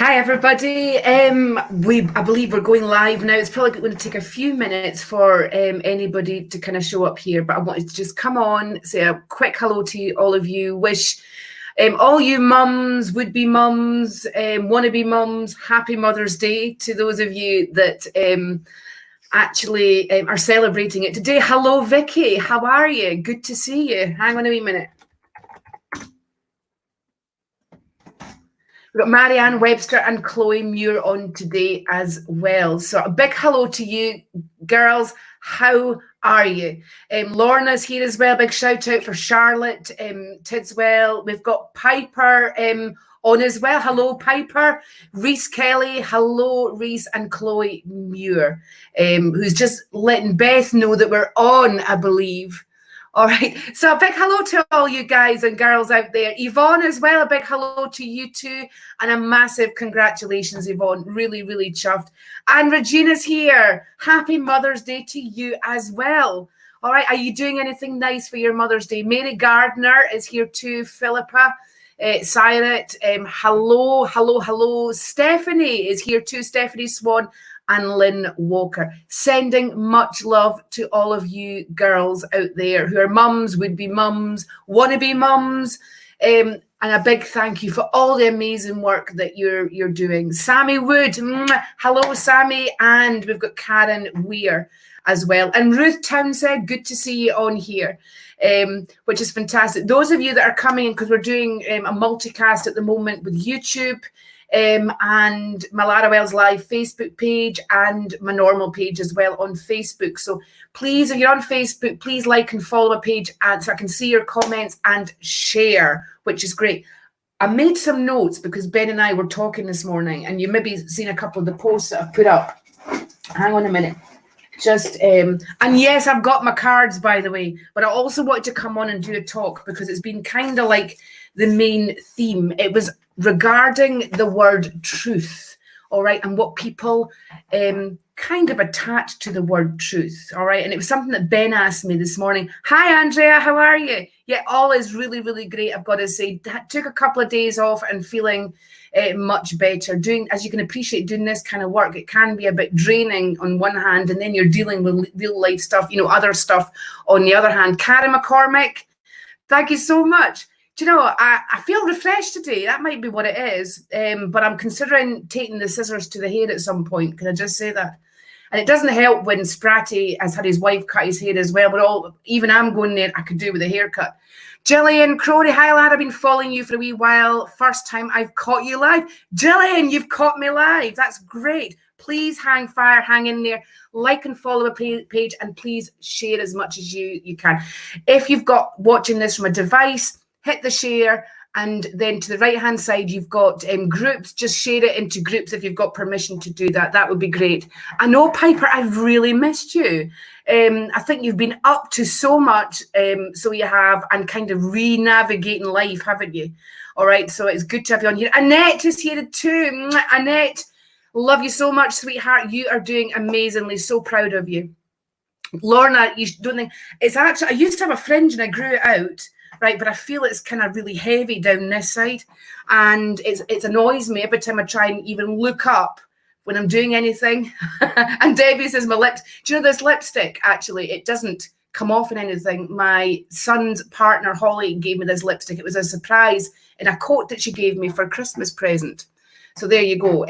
Hi everybody. I believe we're going live now. It's probably going to take a few minutes for anybody to kind of show up here, but I wanted to just come on, say a quick hello to all of you. Wish all you mums, would-be mums, wannabe mums, happy Mother's Day to those of you that actually are celebrating it today. Hello, Vicky. How are you? Good to see you. Hang on a wee minute. We've got Marianne Webster and Chloe Muir on today as well. So a big hello to you, girls. How are you? Lorna's here as well. Big shout out for Charlotte Tidswell. We've got Piper on as well. Hello, Piper. Reese Kelly. Hello, Reese and Chloe Muir, who's just letting Beth know that we're on, I believe. All right, so a big hello to all you guys and girls out there. Yvonne as well, a big hello to you too. And a massive congratulations, Yvonne. Really, really chuffed. And Regina's here. Happy Mother's Day to you as well. All right, are you doing anything nice for your Mother's Day? Mary Gardner is here too. Philippa, Syret, hello. Stephanie is here too. Stephanie Swan. And Lynn Walker, sending much love to all of you girls out there who are mums, would-be mums, wannabe mums, and a big thank you for all the amazing work that you're doing. Sammy Wood, hello Sammy, and we've got Karen Weir as well, and Ruth Townsend, good to see you on here, which is fantastic. Those of you that are coming in, because we're doing a multicast at the moment with YouTube, and my Lara Wells Live Facebook page and my normal page as well on Facebook. So please, if you're on Facebook, please like and follow my page so I can see your comments and share, which is great. I made some notes because Ben and I were talking this morning, and you maybe seen a couple of the posts that I've put up. Hang on a minute. Just and yes, I've got my cards, by the way, but I also wanted to come on and do a talk because it's been kind of like the main theme. It was regarding the word truth, all right, and what people kind of attach to the word truth, all right. And it was something that Ben asked me this morning. Hi Andrea, how are you? Yeah, all is really, really great, I've got to say. Took a couple of days off and feeling much better. Doing, as you can appreciate, doing this kind of work, it can be a bit draining on one hand, and then you're dealing with real life stuff, other stuff on the other hand. Karen McCormick, thank you so much. Do you know, I feel refreshed today. That might be what it is. But I'm considering taking the scissors to the hair at some point. Can I just say that? And it doesn't help when Spratty has had his wife cut his hair as well. But even I'm going there, I could do with a haircut. Gillian Crowley, hi lad, I've been following you for a wee while. First time I've caught you live. Gillian, you've caught me live. That's great. Please hang fire, hang in there. Like and follow the page, and please share as much as you can. If you've got watching this from a device, hit the share, and then to the right hand side you've got groups. Just share it into groups if you've got permission to do that. That would be great. I know, Piper, I've really missed you. I think you've been up to so much, so you have, and kind of re-navigating life, haven't you? All right, so it's good to have you on here. Annette is here too. Annette, love you so much, sweetheart. You are doing amazingly. So proud of you. Lorna, you don't think it's actually, I used to have a fringe and I grew it out. Right, but I feel it's kind of really heavy down this side, and it annoys me every time I try and even look up when I'm doing anything. And Debbie says my lips. Do you know this lipstick? Actually, it doesn't come off in anything. My son's partner Holly gave me this lipstick. It was a surprise in a coat that she gave me for a Christmas present. So there you go.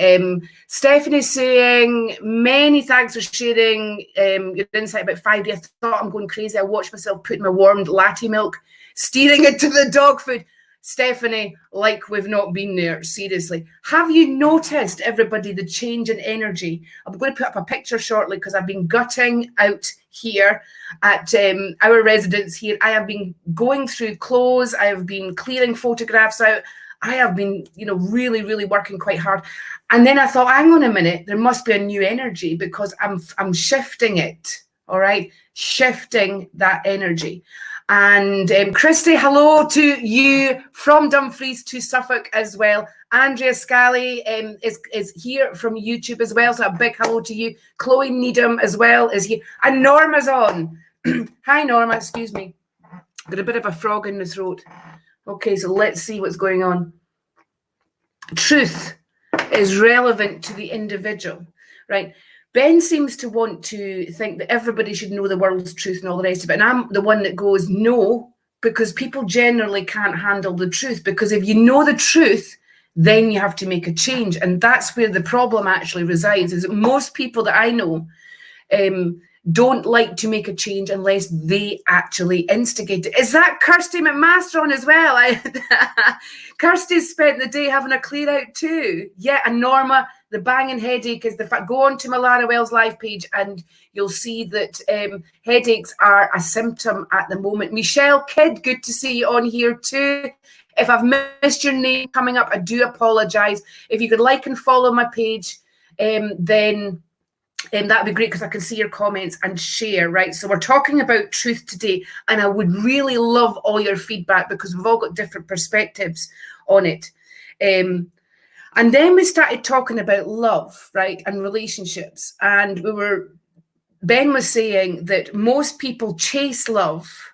Stephanie's saying, many thanks for sharing your insight about 5D. I thought I'm going crazy. I watched myself putting my warmed latte milk, steering it to the dog food. Stephanie, like we've not been there, seriously. Have you noticed, everybody, the change in energy? I'm going to put up a picture shortly because I've been gutting out here at our residence here. I have been going through clothes. I have been clearing photographs out. I have been, really, really working quite hard. And then I thought, hang on a minute, there must be a new energy because I'm shifting it, all right? Shifting that energy. And Christy, hello to you from Dumfries to Suffolk as well. Andrea Scally is here from YouTube as well, so a big hello to you. Chloe Needham as well is here. And Norma's on. Hi, Norma, excuse me. Got a bit of a frog in the throat. Okay, so let's see what's going on. Truth. is relevant to the individual, right? Ben seems to want to think that everybody should know the world's truth and all the rest of it. And I'm the one that goes, no, because people generally can't handle the truth. Because if you know the truth, then you have to make a change. And that's where the problem actually resides, is that most people that I know don't like to make a change unless they actually instigate it. Is that Kirsty McMaster on as well? Kirsty's spent the day having a clear out too. Yeah, and Norma, the banging headache is the fact. Go on to my Lara Wells live page and you'll see that headaches are a symptom at the moment. Michelle Kidd, good to see you on here too. If I've missed your name coming up, I do apologise. If you could like and follow my page, then that would be great, because I can see your comments and share, right? So we're talking about truth today, and I would really love all your feedback, because we've all got different perspectives on it. And then we started talking about love, right, and relationships. And Ben was saying that most people chase love,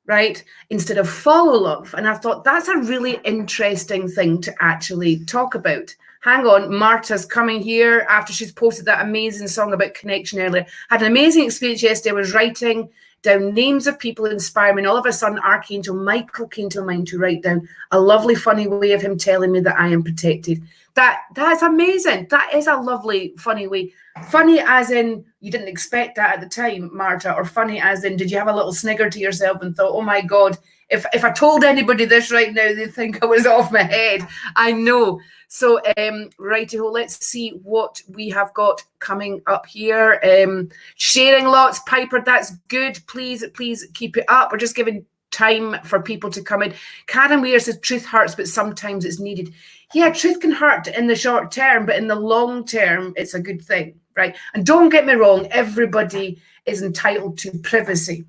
right, instead of follow love. And I thought that's a really interesting thing to actually talk about. Hang on, Marta's coming here after she's posted that amazing song about connection earlier. Had an amazing experience yesterday. I was writing down names of people who inspire me, and all of a sudden Archangel Michael came to mind to write down a lovely, funny way of him telling me that I am protected. That's amazing. That is a lovely, funny way. Funny as in you didn't expect that at the time, Marta, or funny as in did you have a little snigger to yourself and thought, oh my God, if I told anybody this right now, they'd think I was off my head. I know. So, righty-ho, let's see what we have got coming up here. Sharing lots, Piper, that's good. Please keep it up. We're just giving time for people to come in. Karen Weir says, truth hurts, but sometimes it's needed. Yeah, truth can hurt in the short term, but in the long term, it's a good thing, right? And don't get me wrong, everybody is entitled to privacy,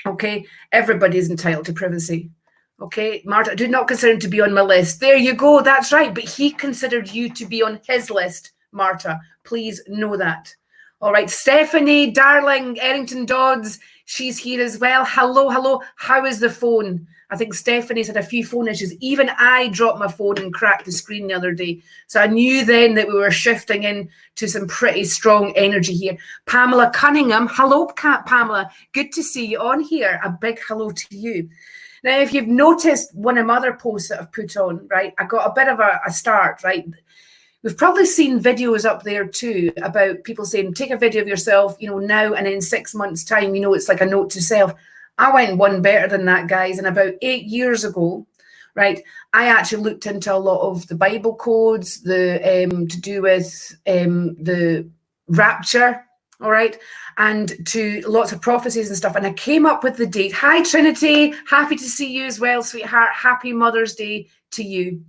okay? Everybody is entitled to privacy. Okay, Marta, I did not consider him to be on my list. There you go, that's right. But he considered you to be on his list, Marta. Please know that. All right, Stephanie, darling, Errington Dodds, she's here as well. Hello. How is the phone? I think Stephanie's had a few phone issues. Even I dropped my phone and cracked the screen the other day. So I knew then that we were shifting in to some pretty strong energy here. Pamela Cunningham, hello, Pamela. Good to see you on here. A big hello to you. Now, if you've noticed one of my other posts that I've put on, right, I got a bit of a start, right? We've probably seen videos up there too about people saying, take a video of yourself, now and in 6 months' time, it's like a note to self. I went one better than that, guys. And about 8 years ago, right, I actually looked into a lot of the Bible codes, to do with the rapture, all right, and to lots of prophecies and stuff. And I came up with the date. Hi, Trinity. Happy to see you as well, sweetheart. Happy Mother's Day to you.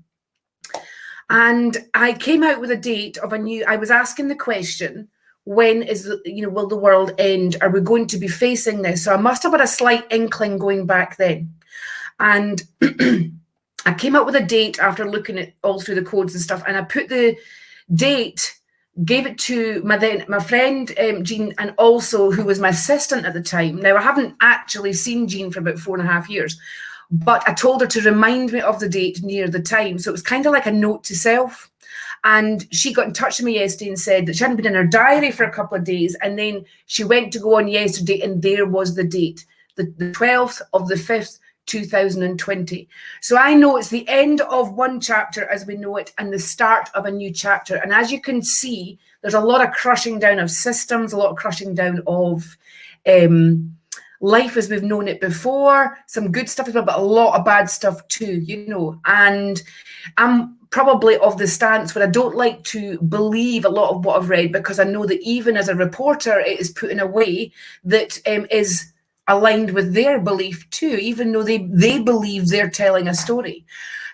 And I came out with a date of I was asking the question, when is will the world end? Are we going to be facing this? So I must have had a slight inkling going back then. And I came up with a date after looking at all through the codes and stuff. And I put the date, gave it to my friend Jean, and also who was my assistant at the time. Now, I haven't actually seen Jean for about 4.5 years, but I told her to remind me of the date near the time. So it was kind of like a note to self. And she got in touch with me yesterday and said that she hadn't been in her diary for a couple of days. And then she went to go on yesterday, and there was the date, the 12th of the 5th, 2020. So I know it's the end of one chapter as we know it and the start of a new chapter. And as you can see, there's a lot of crushing down of systems, a lot of crushing down of life as we've known it before, some good stuff as well, but a lot of bad stuff too, and I'm probably of the stance where I don't like to believe a lot of what I've read, because I know that even as a reporter, it is put in a way that is aligned with their belief too, even though they believe they're telling a story.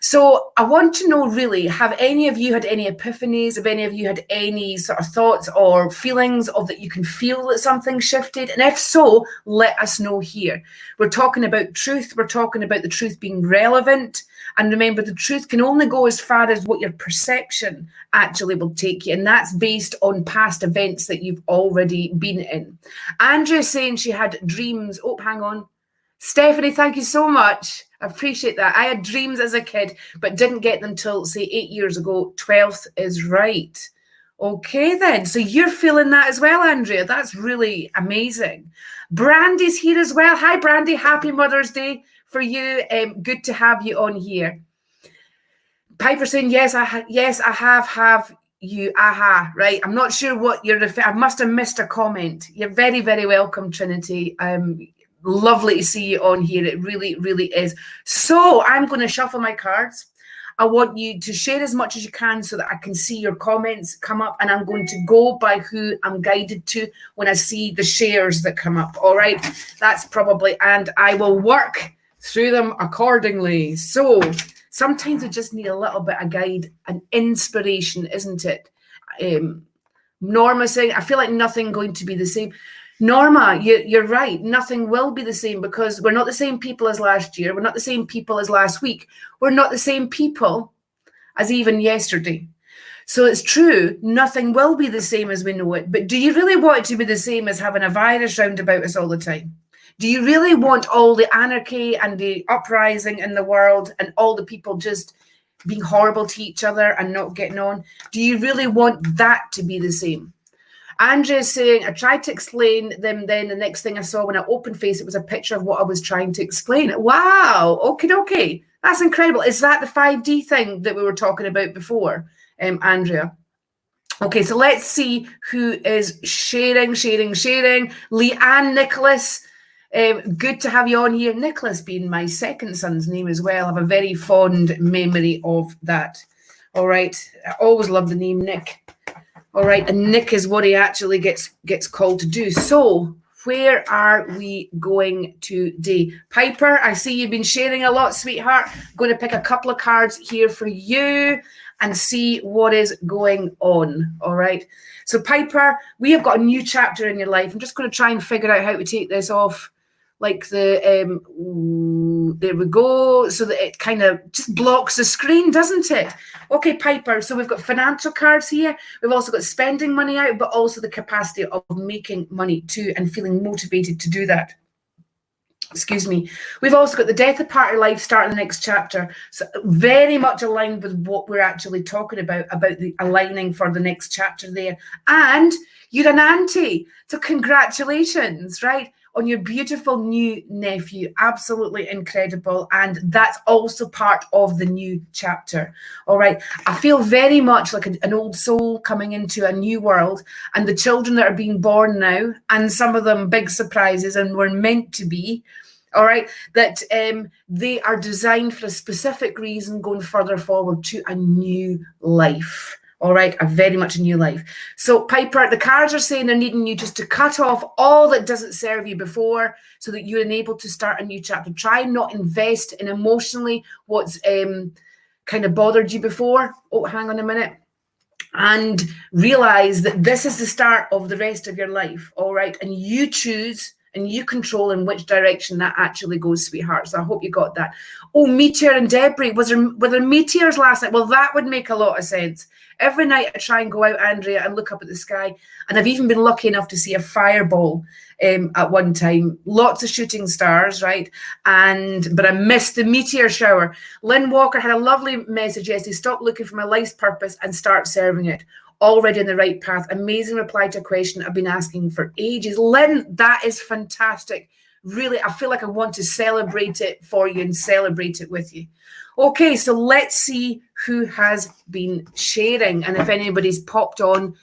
So I want to know, really, have any of you had any epiphanies? Have any of you had any sort of thoughts or feelings of that you can feel that something shifted? And if so, let us know here. We're talking about truth. We're talking about the truth being relevant. And remember, the truth can only go as far as what your perception actually will take you. And that's based on past events that you've already been in. Andrea saying she had dreams. Oh, hang on. Stephanie, thank you so much. I appreciate that. I had dreams as a kid, but didn't get them till, say, 8 years ago. 12th is right. Okay, then. So you're feeling that as well, Andrea. That's really amazing. Brandy's here as well. Hi, Brandy. Happy Mother's Day for you. Good to have you on here. Piper saying, yes, I have you. Aha, right. I'm not sure what you're referring. I must have missed a comment. You're very, very welcome, Trinity. Lovely to see you on here. It really, really is. So I'm going to shuffle my cards. I want you to share as much as you can so that I can see your comments come up, and I'm going to go by who I'm guided to when I see the shares that come up. All right. That's probably, and I will work through them accordingly. So sometimes we just need a little bit of guide and inspiration, isn't it? Norma saying, I feel like nothing going to be the same. Norma, you're right. Nothing will be the same because we're not the same people as last year. We're not the same people as last week. We're not the same people as even yesterday. So it's true, nothing will be the same as we know it. But do you really want it to be the same as having a virus round about us all the time? Do you really want all the anarchy and the uprising in the world and all the people just being horrible to each other and not getting on? Do you really want that to be the same? Andrea's saying, I tried to explain them, then the next thing I saw when I opened face, it was a picture of what I was trying to explain. Wow, okay. That's incredible. Is that the 5D thing that we were talking about before, Andrea? Okay, so let's see who is sharing. Leanne Nicholas, good to have you on here. Nicholas being my second son's name as well. I have a very fond memory of that. All right, I always love the name Nick. All right, and Nick is what he actually gets called to do. So where are we going today? Piper, I see you've been sharing a lot, sweetheart. I'm going to pick a couple of cards here for you and see what is going on. All right. So Piper, we have got a new chapter in your life. I'm just going to try and figure out how to take this off. Like the, there we go. So that it kind of just blocks the screen, doesn't it? Okay, Piper. So we've got financial cards here. We've also got spending money out, but also the capacity of making money too and feeling motivated to do that. Excuse me. We've also got the death of part of life starting the next chapter. So very much aligned with what we're actually talking about the aligning for the next chapter there. And you're an auntie. So congratulations, right? On your beautiful new nephew. Absolutely incredible. And that's also part of the new chapter. All right. I feel very much like an old soul coming into a new world, and the children that are being born now, and some of them big surprises and were meant to be, all right, that they are designed for a specific reason going further forward to a new life. All right, very much a new life. So Piper, the cards are saying they're needing you just to cut off all that doesn't serve you before so that you're enabled to start a new chapter. Try and not invest in emotionally what's kind of bothered you before. Oh, hang on a minute. And realize that this is the start of the rest of your life, all right? And you choose and you control in which direction that actually goes, sweetheart. So I hope you got that. Oh, meteor and debris. Were there meteors last night? Well, that would make a lot of sense. Every night I try and go out, Andrea, and look up at the sky. And I've even been lucky enough to see a fireball at one time. Lots of shooting stars, right? But I missed the meteor shower. Lynn Walker had a lovely message yesterday. Stop looking for my life's purpose and start serving it. Already in the right path. Amazing reply to a question I've been asking for ages. Lynn, that is fantastic. Really, I feel like I want to celebrate it for you and celebrate it with you. Okay, so let's see who has been sharing and if anybody's popped on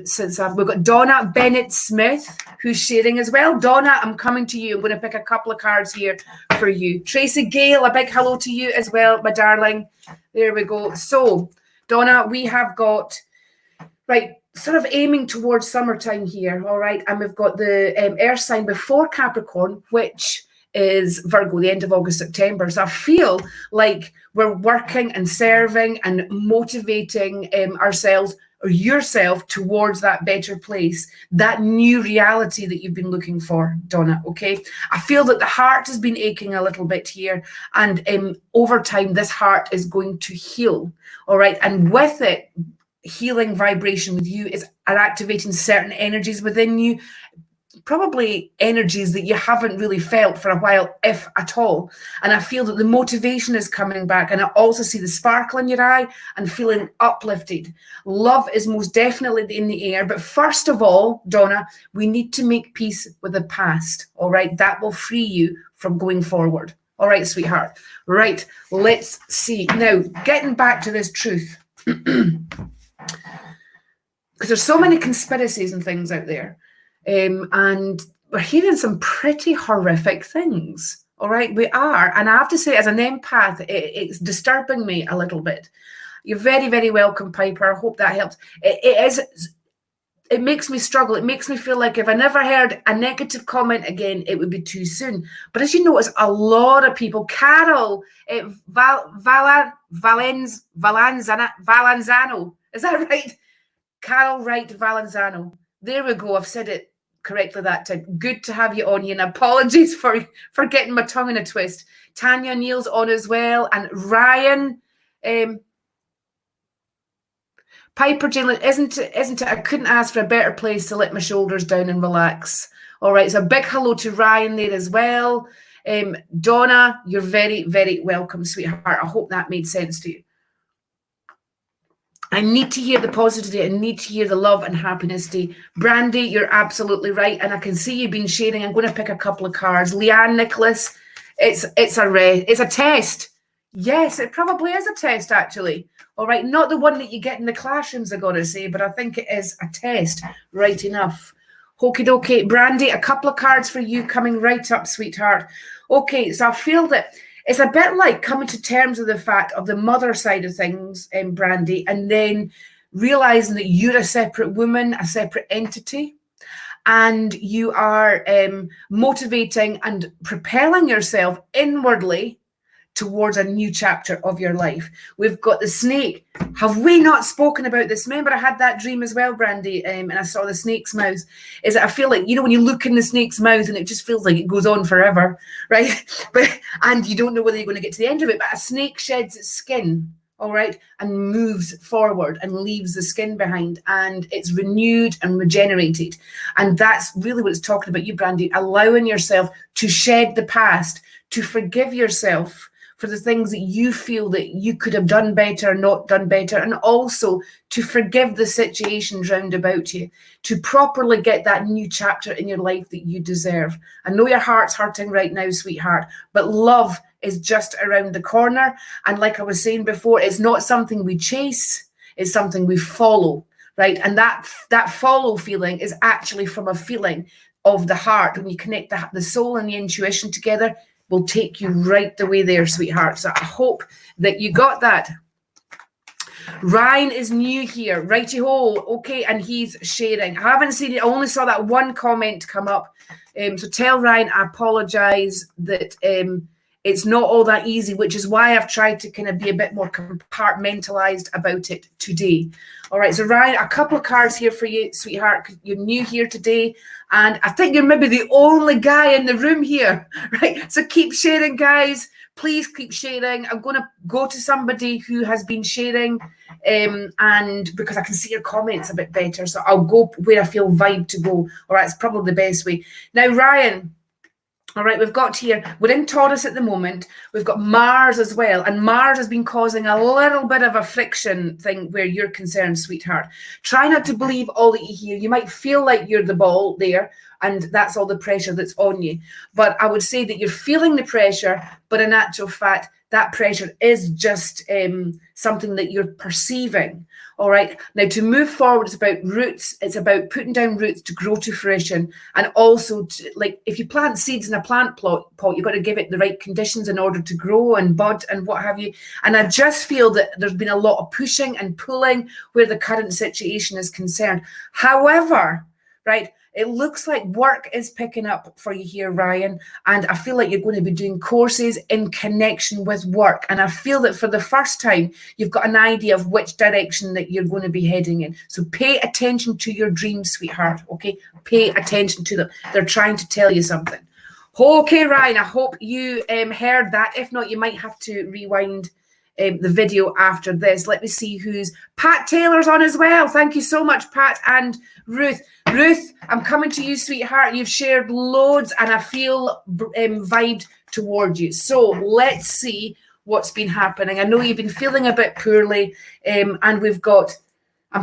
since we've got Donna Bennett Smith who's sharing as well. Donna, I'm coming to you. I'm going to pick a couple of cards here for you. Tracy Gale, a big hello to you as well, my darling. There we go. So, Donna, we have got, right, sort of aiming towards summertime here, all right? And we've got the earth sign before Capricorn, which is Virgo, the end of August, September. So I feel like we're working and serving and motivating ourselves or yourself towards that better place, that new reality that you've been looking for, Donna, okay? I feel that the heart has been aching a little bit here, and over time, this heart is going to heal, all right? And with it, healing vibration with you is activating certain energies within you, probably energies that you haven't really felt for a while, if at all. And I feel that the motivation is coming back. And I also see the sparkle in your eye and feeling uplifted. Love is most definitely in the air. But first of all, Donna, we need to make peace with the past. All right. That will free you from going forward. All right, sweetheart. Right. Let's see. Now, getting back to this truth. Because there's so many conspiracies and things out there. And we're hearing some pretty horrific things. All right, we are. And I have to say, as an empath, it's disturbing me a little bit. You're very, very welcome, Piper. I hope that helps. It makes me struggle. It makes me feel like if I never heard a negative comment again, it would be too soon. But as you notice, a lot of people, Carol Valanzano, is that right? Carol Wright Valanzano. There we go. I've said it correctly that time. Good to have you on here. And apologies for getting my tongue in a twist. Tanya Neal's on as well. And Ryan. Piper Jane, isn't it? I couldn't ask for a better place to let my shoulders down and relax. All right. So a big hello to Ryan there as well. Donna, you're very, very welcome, sweetheart. I hope that made sense to you. I need to hear the positivity. I need to hear the love and happiness. Brandy, you're absolutely right. And I can see you've been sharing. I'm going to pick a couple of cards. Leanne Nicholas, it's a test. Yes, it probably is a test, actually. All right, not the one that you get in the classrooms, I got to say, but I think it is a test. Right enough. Okie dokie. Brandy, a couple of cards for you coming right up, sweetheart. Okay, so I feel that it's a bit like coming to terms with the fact of the mother side of things, Brandy, and then realizing that you're a separate woman, a separate entity, and you are motivating and propelling yourself inwardly towards a new chapter of your life. We've got the snake. Have we not spoken about this? Remember, I had that dream as well, Brandy, and I saw the snake's mouth. Is that I feel like, you know, when you look in the snake's mouth and it just feels like it goes on forever, right? And you don't know whether you're going to get to the end of it, but a snake sheds its skin, all right, and moves forward and leaves the skin behind, and it's renewed and regenerated. And that's really what it's talking about, you, Brandy, allowing yourself to shed the past, to forgive yourself for the things that you feel that you could have done better, not done better, and also to forgive the situations round about you, to properly get that new chapter in your life that you deserve. I know your heart's hurting right now, sweetheart, but love is just around the corner. And like I was saying before, it's not something we chase, it's something we follow, right? And that follow feeling is actually from a feeling of the heart. When you connect the soul and the intuition together, will take you right the way there, sweetheart. So I hope that you got that. Ryan is new here. Righty-ho. Okay, and he's sharing. I haven't seen it. I only saw that one comment come up. So tell Ryan I apologise that it's not all that easy, which is why I've tried to kind of be a bit more compartmentalised about it today. All right, so Ryan, a couple of cards here for you, sweetheart. You're new here today, and I think you're maybe the only guy in the room here, right? So keep sharing, guys. Please keep sharing. I'm going to go to somebody who has been sharing, and because I can see your comments a bit better, so I'll go where I feel vibe to go. All right, it's probably the best way. Now, Ryan, all right, we've got here, we're in Taurus at the moment. We've got Mars as well. And Mars has been causing a little bit of a friction thing where you're concerned, sweetheart. Try not to believe all that you hear. You might feel like you're the ball there, and that's all the pressure that's on you. But I would say that you're feeling the pressure, but in actual fact, that pressure is just something that you're perceiving. All right. Now, to move forward, it's about roots. It's about putting down roots to grow to fruition. And also, like, if you plant seeds in a plant pot, you've got to give it the right conditions in order to grow and bud and what have you. And I just feel that there's been a lot of pushing and pulling where the current situation is concerned. However, right, it looks like work is picking up for you here, Ryan. And I feel like you're going to be doing courses in connection with work. And I feel that for the first time, you've got an idea of which direction that you're going to be heading in. So pay attention to your dreams, sweetheart, okay? Pay attention to them. They're trying to tell you something. Okay, Ryan, I hope you heard that. If not, you might have to rewind the video after this. Let me see who's... Pat Taylor's on as well. Thank you so much, Pat and Ruth. Ruth, I'm coming to you, sweetheart. You've shared loads and I feel vibed toward you. So let's see what's been happening. I know you've been feeling a bit poorly, and we've got...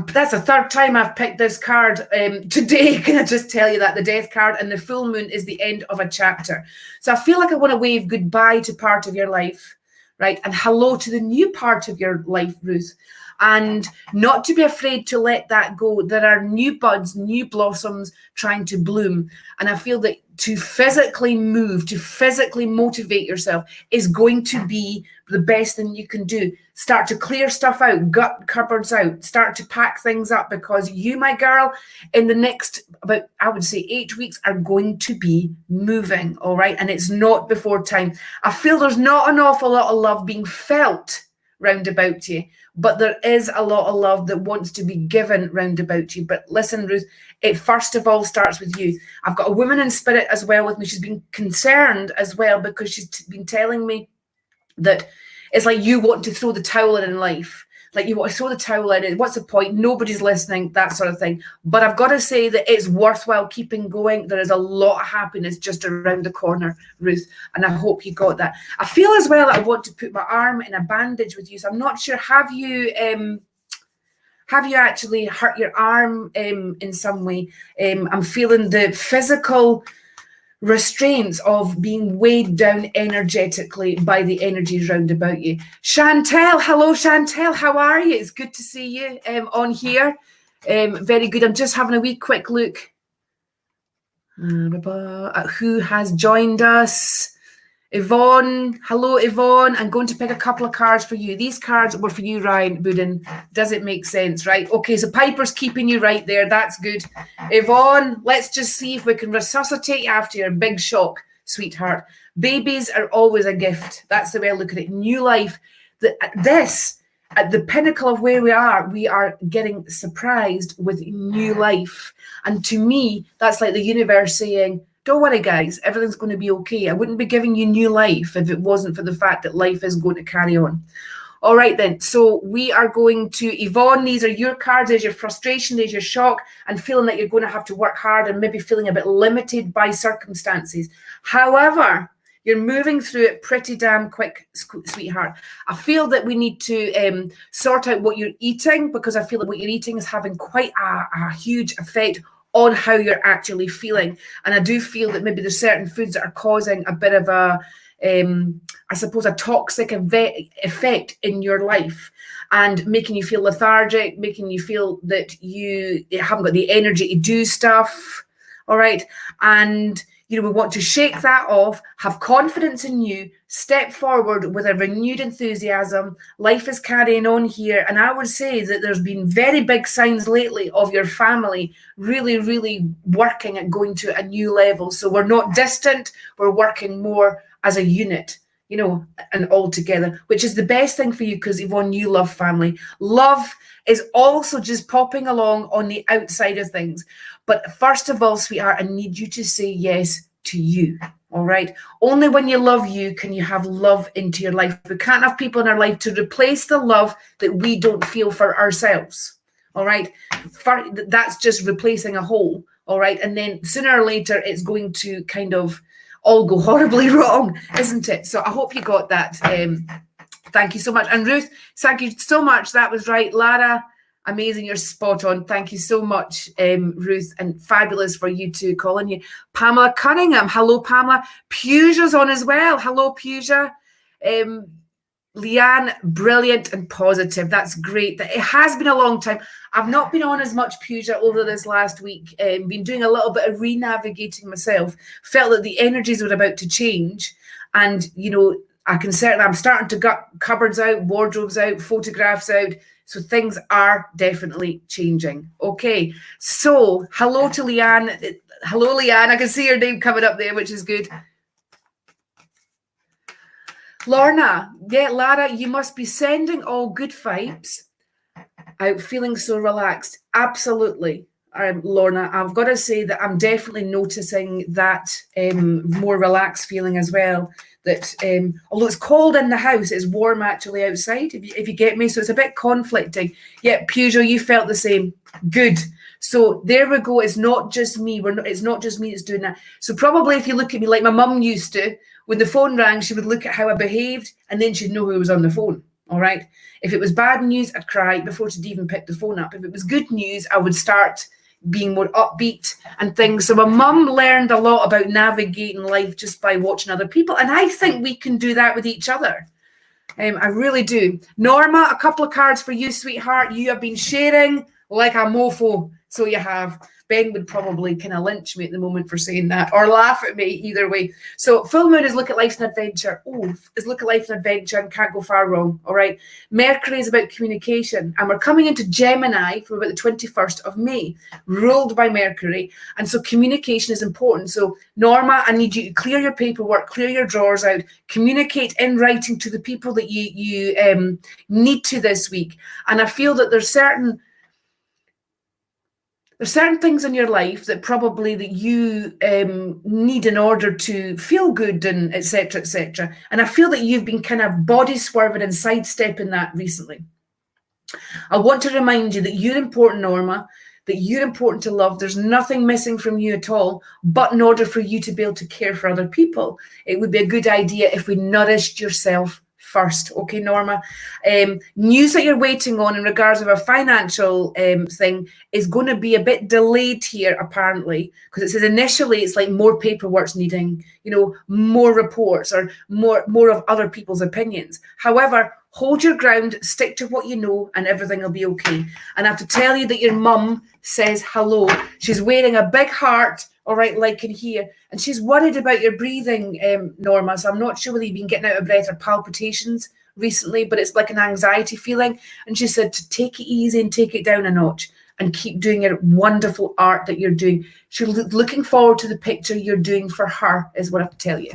that's the third time I've picked this card today. Can I just tell you that? The death card, and the full moon is the end of a chapter. So I feel like I want to wave goodbye to part of your life, right? And hello to the new part of your life, Ruth. And not to be afraid to let that go. There are new buds, new blossoms trying to bloom. And I feel that to physically move, to physically motivate yourself is going to be the best thing you can do. Start to clear stuff out, gut cupboards out, start to pack things up, because you, my girl, in the next about, I would say 8 weeks are going to be moving, all right? And it's not before time. I feel there's not an awful lot of love being felt round about you, but there is a lot of love that wants to be given round about you. But listen, Ruth, it first of all starts with you. I've got a woman in spirit as well with me. She's been concerned as well because she's been telling me that it's like you want to throw the towel in life. Like you want to throw the towel in. What's the point? Nobody's listening, that sort of thing. But I've got to say that it's worthwhile keeping going. There is a lot of happiness just around the corner, Ruth. And I hope you got that. I feel as well that I want to put my arm in a bandage with you. So I'm not sure, have you actually hurt your arm in some way? I'm feeling the physical restraints of being weighed down energetically by the energies round about you. Chantel, hello Chantel, how are you? It's good to see you on here. Very good. I'm just having a wee quick look at who has joined us. Yvonne, hello Yvonne. I'm going to pick a couple of cards for you. These cards were for you, Ryan Boudin. Does it make sense, right? Okay, so Piper's keeping you right there. That's good. Yvonne, let's just see if we can resuscitate you after your big shock, sweetheart. Babies are always a gift. That's the way I look at it. New life. At the pinnacle of where we are getting surprised with new life. And to me, that's like the universe saying, don't worry, guys, everything's going to be okay. I wouldn't be giving you new life if it wasn't for the fact that life is going to carry on. All right, then. So we are going to, Yvonne, these are your cards. There's your frustration, there's your shock, and feeling that you're going to have to work hard and maybe feeling a bit limited by circumstances. However, you're moving through it pretty damn quick, sweetheart. I feel that we need to sort out what you're eating, because I feel that what you're eating is having quite a huge effect on how you're actually feeling. And I do feel that maybe there's certain foods that are causing a bit of a, I suppose, a toxic effect in your life and making you feel lethargic, making you feel that you haven't got the energy to do stuff. All right. And, we want to shake that off, have confidence in you, step forward with a renewed enthusiasm. Life is carrying on here. And I would say that there's been very big signs lately of your family really, really working at going to a new level. So we're not distant. We're working more as a unit, and all together, which is the best thing for you, because Yvonne, you love family. Love is also just popping along on the outside of things. But first of all, sweetheart, I need you to say yes to you, all right? Only when you love you can you have love into your life. We can't have people in our life to replace the love that we don't feel for ourselves, all right? That's just replacing a hole, all right? And then sooner or later, it's going to kind of all go horribly wrong, isn't it? So I hope you got that. Thank you so much. And Ruth, thank you so much. That was right. Lara, amazing. You're spot on. Thank you so much, Ruth, and fabulous for you to call in you. Pamela Cunningham. Hello, Pamela. Puja's on as well. Hello, Puja. Leanne, brilliant and positive. That's great. It has been a long time. I've not been on as much, Puja, over this last week. Been doing a little bit of re-navigating myself. Felt that the energies were about to change. And, I'm starting to gut cupboards out, wardrobes out, photographs out. So things are definitely changing. Okay. So hello to Leanne. Hello, Leanne. I can see your name coming up there, which is good. Lorna, Lara, you must be sending all good vibes out, feeling so relaxed. Absolutely, Lorna. I've got to say that I'm definitely noticing that more relaxed feeling as well. that although it's cold in the house, it's warm actually outside, if you get me. So it's a bit conflicting. Yeah, Peugeot, you felt the same. Good. So there we go. It's not just me. It's not just me that's doing that. So probably if you look at me like my mum used to, when the phone rang, she would look at how I behaved and then she'd know who was on the phone. All right. If it was bad news, I'd cry before she'd even pick the phone up. If it was good news, I would start being more upbeat and things. So my mum learned a lot about navigating life just by watching other people. And I think we can do that with each other. I really do. Norma, a couple of cards for you, sweetheart. You have been sharing like a mofo. So you have. Ben would probably kind of lynch me at the moment for saying that, or laugh at me, either way. So full moon is look at life and adventure. Oh, is look at life and adventure and can't go far wrong. All right. Mercury is about communication. And we're coming into Gemini from about the 21st of May, ruled by Mercury. And so communication is important. So Norma, I need you to clear your paperwork, clear your drawers out, communicate in writing to the people that you need to this week. And I feel that there's certain things in your life that probably that you need in order to feel good and etc. etc. And I feel that you've been kind of body swerving and sidestepping that recently. I want to remind you that you're important, Norma, that you're important to love. There's nothing missing from you at all. But in order for you to be able to care for other people, it would be a good idea if we nourished yourself first. Okay, Norma. News that you're waiting on in regards of a financial thing is going to be a bit delayed here, apparently, because it says initially it's like more paperwork's needing, more reports or more of other people's opinions. However, hold your ground, stick to what you know, and everything will be okay. And I have to tell you that your mum says hello. She's wearing a big heart, all right, like in here. And she's worried about your breathing, Norma. So I'm not sure whether you've been getting out of breath or palpitations recently, but it's like an anxiety feeling. And she said to take it easy and take it down a notch and keep doing your wonderful art that you're doing. She's looking forward to the picture you're doing for her, is what I have to tell you.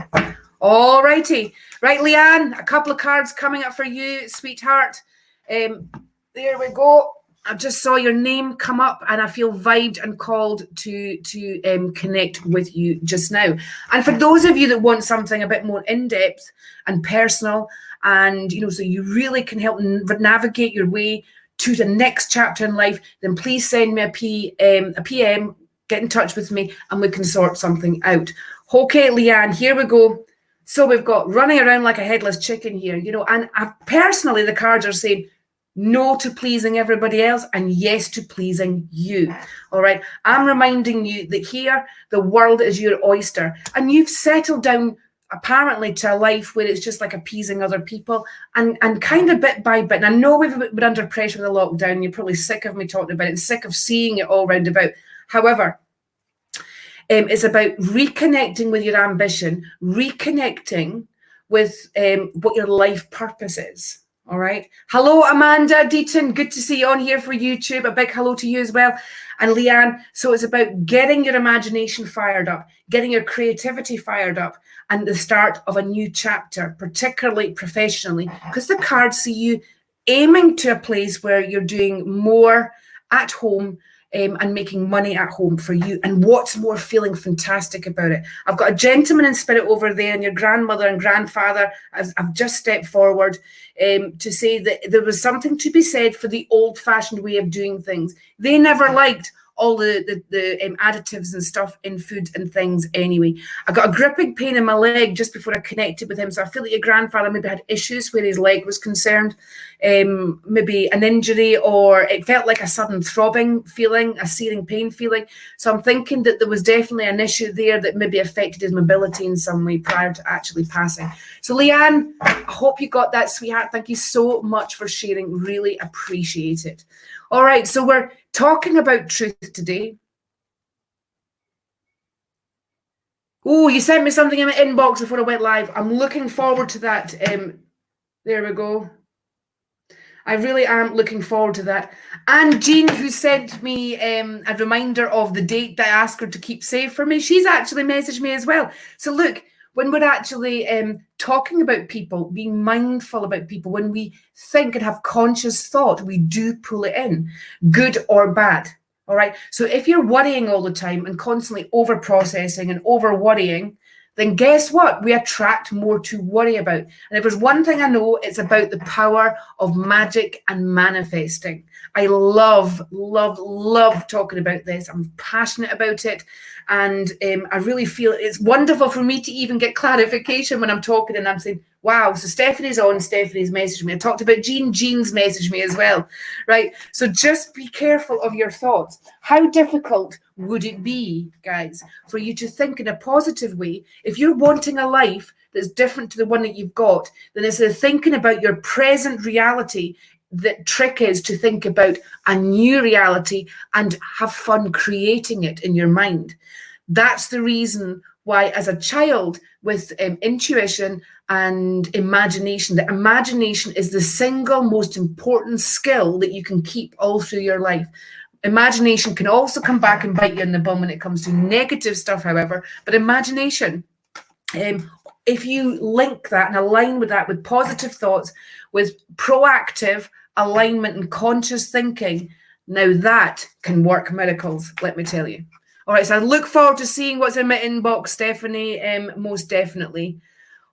All righty. Right, Leanne, a couple of cards coming up for you, sweetheart. There we go. I just saw your name come up and I feel vibed and called to connect with you just now. And for those of you that want something a bit more in-depth and personal and, so you really can help navigate your way to the next chapter in life, then please send me a PM, get in touch with me and we can sort something out. Okay, Leanne, here we go. So we've got running around like a headless chicken here, and personally the cards are saying no to pleasing everybody else and yes to pleasing you. All right. I'm reminding you that here the world is your oyster and you've settled down apparently to a life where it's just like appeasing other people and kind of bit by bit. And I know we've been under pressure with the lockdown. You're probably sick of me talking about it and sick of seeing it all round about. However, it's about reconnecting with your ambition, reconnecting with what your life purpose is. All right. Hello, Amanda Deaton. Good to see you on here for YouTube. A big hello to you as well. And Leanne, so it's about getting your imagination fired up, getting your creativity fired up, and the start of a new chapter, particularly professionally, because the cards see you aiming to a place where you're doing more at home and making money at home for you. And what's more, feeling fantastic about it. I've got a gentleman in spirit over there, and your grandmother and grandfather, I've just stepped forward to say that there was something to be said for the old-fashioned way of doing things. They never liked all the additives and stuff in food and things anyway. I got a gripping pain in my leg just before I connected with him. So I feel like your grandfather maybe had issues where his leg was concerned, maybe an injury, or it felt like a sudden throbbing feeling, a searing pain feeling. So I'm thinking that there was definitely an issue there that maybe affected his mobility in some way prior to actually passing. So Leanne, I hope you got that, sweetheart. Thank you so much for sharing. Really appreciate it. All right, so we're talking about truth today. Oh, you sent me something in my inbox before I went live. I'm looking forward to that. There we go. I really am looking forward to that. And Jean, who sent me a reminder of the date that I asked her to keep safe for me, she's actually messaged me as well. So look, when we're actually talking about people, being mindful about people, when we think and have conscious thought, we do pull it in, good or bad. All right. So if you're worrying all the time and constantly over processing and over worrying, then guess what? We attract more to worry about. And if there's one thing I know, it's about the power of magic and manifesting. I love talking about this. I'm passionate about it. And I really feel it's wonderful for me to even get clarification when I'm talking and I'm saying, wow, so Stephanie's messaged me. I talked about Jean's messaged me as well, right? So just be careful of your thoughts. How difficult would it be, guys, for you to think in a positive way? If you're wanting a life that's different to the one that you've got, then instead of thinking about your present reality, the trick is to think about a new reality and have fun creating it in your mind. That's the reason why, as a child, with intuition and imagination, the imagination is the single most important skill that you can keep all through your life. Imagination can also come back and bite you in the bum when it comes to negative stuff, however, but imagination, if you link that and align with that with positive thoughts, with proactive alignment and conscious thinking, now that can work miracles, let me tell you. All right, so I look forward to seeing what's in my inbox, Stephanie, most definitely.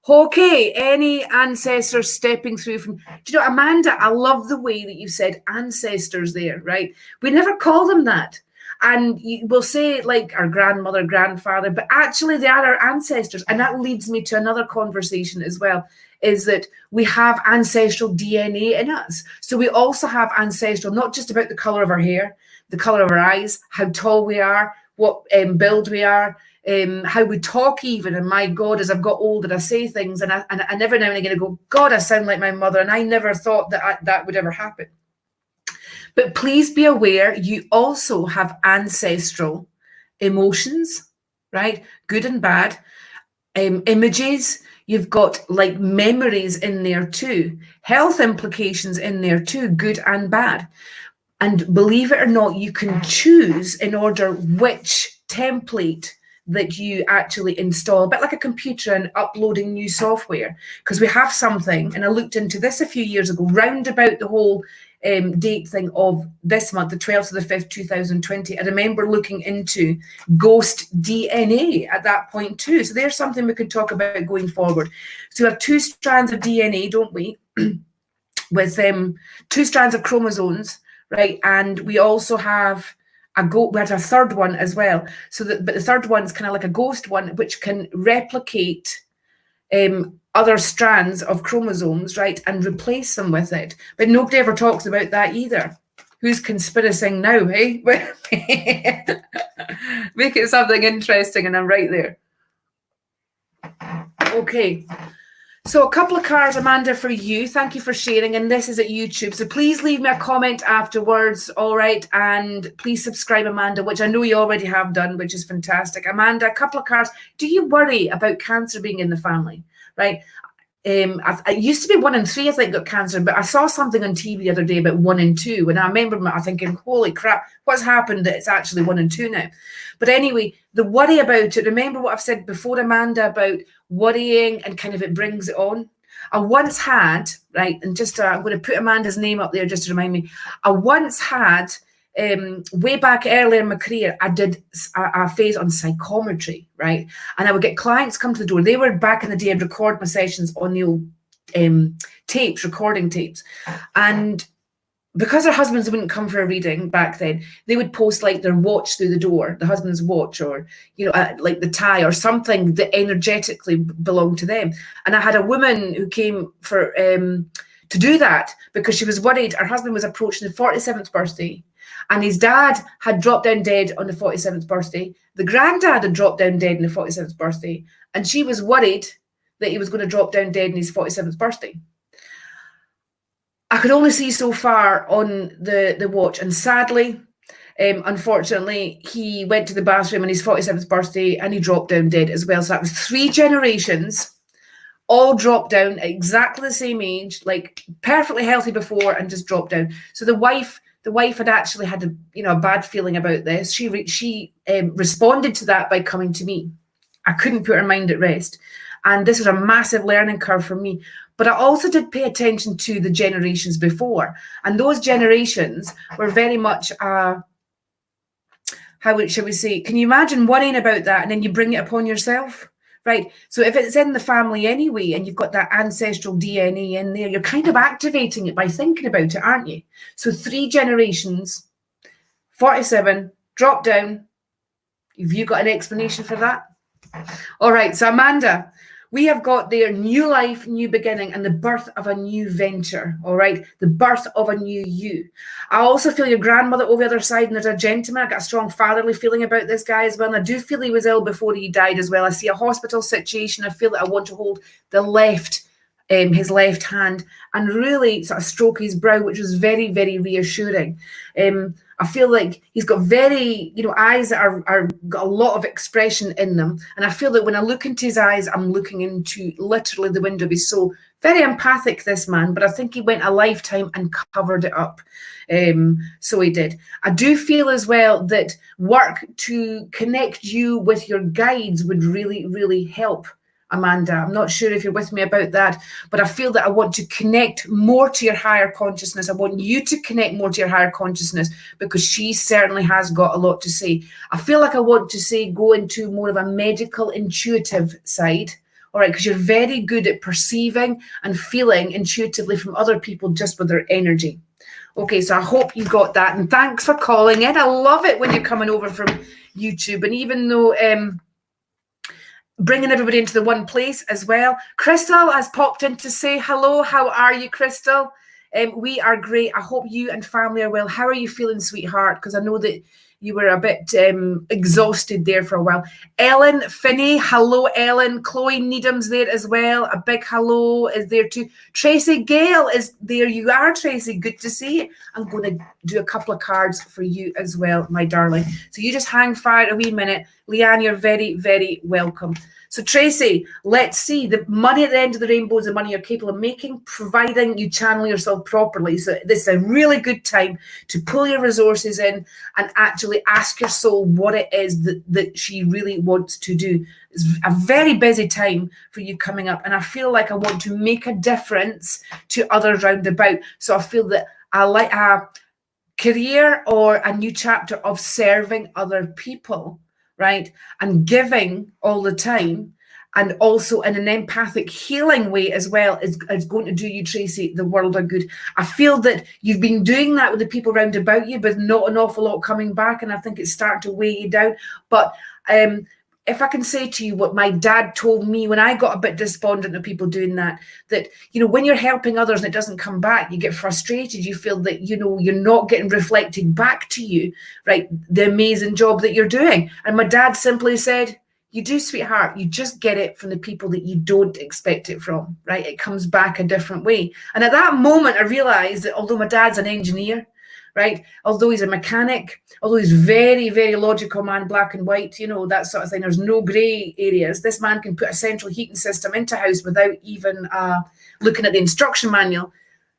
Okay, any ancestors stepping through from... Do you know, Amanda, I love the way that you said ancestors there, right? We never call them that. And we'll say like our grandmother, grandfather, but actually they are our ancestors. And that leads me to another conversation as well, is that we have ancestral DNA in us. So we also have ancestral, not just about the color of our hair, the color of our eyes, how tall we are, what build we are, how we talk even. And my God, as I've got older, I say things and I every now and again I go, God, I sound like my mother. And I never thought that that would ever happen. But please be aware, you also have ancestral emotions, right? Good and bad. Images, you've got like memories in there too. Health implications in there too, good and bad. And believe it or not, you can choose in order which template that you actually install, a bit like a computer and uploading new software. Because we have something, and I looked into this a few years ago, round about the whole date thing of this month, the 12th of the 5th, 2020. I remember looking into ghost DNA at that point too. So there's something we could talk about going forward. So we have 2 strands of DNA, don't we? With 2 strands of chromosomes, right? And we also have we had a third one as well. So but the third one's kind of like a ghost one, which can replicate other strands of chromosomes, right, and replace them with it. But nobody ever talks about that either. Who's conspiracing now, hey? Make it something interesting, and I'm right there. Okay. So a couple of cards, Amanda, for you. Thank you for sharing. And this is at YouTube. So please leave me a comment afterwards, all right? And please subscribe, Amanda, which I know you already have done, which is fantastic. Amanda, a couple of cards. Do you worry about cancer being in the family, right? It used to be 1 in 3, I think, got cancer, but I saw something on TV the other day about 1 in 2. And I remember thinking, holy crap, what's happened that it's actually 1 in 2 now? But anyway, the worry about it, remember what I've said before, Amanda, about worrying and kind of it brings it on. I once had, right, and just I'm going to put Amanda's name up there just to remind me. I once had, way back earlier in my career, I did a phase on psychometry, right? And I would get clients come to the door. They were back in the day, I'd record my sessions on the old recording tapes. And because their husbands wouldn't come for a reading back then, they would post like their watch through the door, the husband's watch, or, you know, like the tie or something that energetically belonged to them. And I had a woman who came for to do that because she was worried her husband was approaching the 47th birthday. And his dad had dropped down dead on the 47th birthday. The granddad had dropped down dead on the 47th birthday. And she was worried that he was going to drop down dead on his 47th birthday. I could only see so far on the watch. And sadly, unfortunately, he went to the bathroom on his 47th birthday and he dropped down dead as well. So that was 3 generations, all dropped down at exactly the same age, like perfectly healthy before and just dropped down. So the wife had actually had a bad feeling about this. She responded to that by coming to me. I couldn't put her mind at rest. And this was a massive learning curve for me. But I also did pay attention to the generations before. And those generations were very much, how shall we say, can you imagine worrying about that and then you bring it upon yourself, right? So if it's in the family anyway, and you've got that ancestral DNA in there, you're kind of activating it by thinking about it, aren't you? So 3 generations, 47, drop down. Have you got an explanation for that? All right, so Amanda, we have got their new life, new beginning, and the birth of a new venture, all right? The birth of a new you. I also feel your grandmother over the other side, and there's a gentleman. I got a strong fatherly feeling about this guy as well, and I do feel he was ill before he died as well. I see a hospital situation. I feel that I want to hold his left hand and really sort of stroke his brow, which was very, very reassuring. I feel like he's got very, eyes that are got a lot of expression in them. And I feel that when I look into his eyes, I'm looking into literally the window of his soul. Very empathic, this man, but I think he went a lifetime and covered it up. So he did. I do feel as well that work to connect you with your guides would really, really help, Amanda. I'm not sure if you're with me about that, but I feel that I want to connect more to your higher consciousness. I want you to connect more to your higher consciousness, because she certainly has got a lot to say. I feel like I want to say go into more of a medical, intuitive side, all right, because you're very good at perceiving and feeling intuitively from other people just with their energy. Okay, so I hope you got that, and thanks for calling in. I love it when you're coming over from YouTube, and even though bringing everybody into the one place as well. Crystal has popped in to say hello. How are you, Crystal? We are great. I hope you and family are well. How are you feeling, sweetheart? Because I know that you were a bit exhausted there for a while. Ellen Finney, hello, Ellen. Chloe Needham's there as well. A big hello is there too. Tracy Gale is there. You are, Tracy. Good to see you. I'm going to do a couple of cards for you as well, my darling. So you just hang fire a wee minute. Leanne, you're very, very welcome. So Tracy, let's see. The money at the end of the rainbow is the money you're capable of making, providing you channel yourself properly. So this is a really good time to pull your resources in and actually ask your soul what it is that she really wants to do. It's a very busy time for you coming up, and I feel like I want to make a difference to others round about. So I feel that I like a career or a new chapter of serving other people, right? And giving all the time, and also in an empathic healing way as well, is going to do you, Tracy, the world of good. I feel that you've been doing that with the people round about you, but not an awful lot coming back, and I think it's starting to weigh you down. But if I can say to you what my dad told me when I got a bit despondent of people doing that, when you're helping others and it doesn't come back, you get frustrated. You feel that, you're not getting reflected back to you, right? The amazing job that you're doing. And my dad simply said, you do, sweetheart. You just get it from the people that you don't expect it from, right? It comes back a different way. And at that moment, I realized that although my dad's an engineer, right? Although he's a mechanic, although he's very, very logical man, black and white, that sort of thing. There's no grey areas. This man can put a central heating system into a house without even looking at the instruction manual.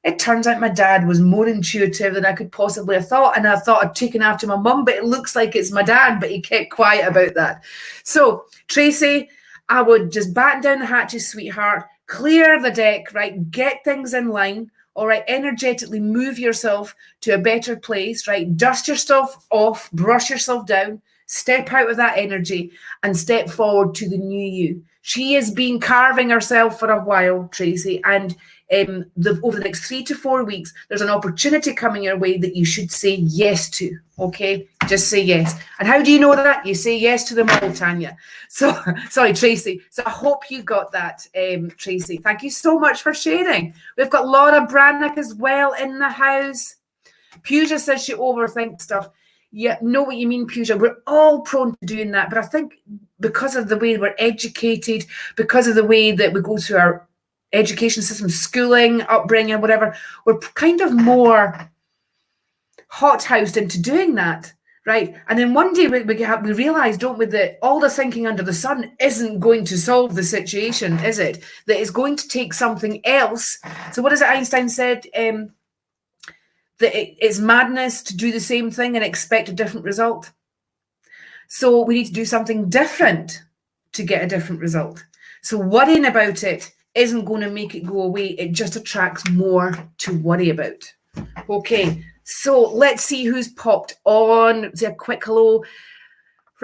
It turns out my dad was more intuitive than I could possibly have thought. And I thought I'd taken after my mum, but it looks like it's my dad, but he kept quiet about that. So, Tracy, I would just batten down the hatches, sweetheart, clear the deck, right? Get things in line. All right, energetically move yourself to a better place, right? Dust yourself off, brush yourself down, step out of that energy and step forward to the new you. She has been carving herself for a while, Tracy, and over the next 3 to 4 weeks, there's an opportunity coming your way that you should say yes to, okay? Just say yes. And how do you know that? You say yes to them all, Tanya. So, sorry, Tracy. So I hope you got that, Tracy. Thank you so much for sharing. We've got Laura Brannick as well in the house. Puja says she overthinks stuff. Yeah, know what you mean, Puja. We're all prone to doing that. But I think because of the way we're educated, because of the way that we go through our education system, schooling, upbringing, whatever, we're kind of more hothoused into doing that, right? And then one day we realize, don't we, that all the thinking under the sun isn't going to solve the situation, is it? That it's going to take something else. So what is it Einstein said? That it's madness to do the same thing and expect a different result. So we need to do something different to get a different result. So worrying about it isn't going to make it go away. It just attracts more to worry about. Okay, so let's see who's popped on. Say a quick hello.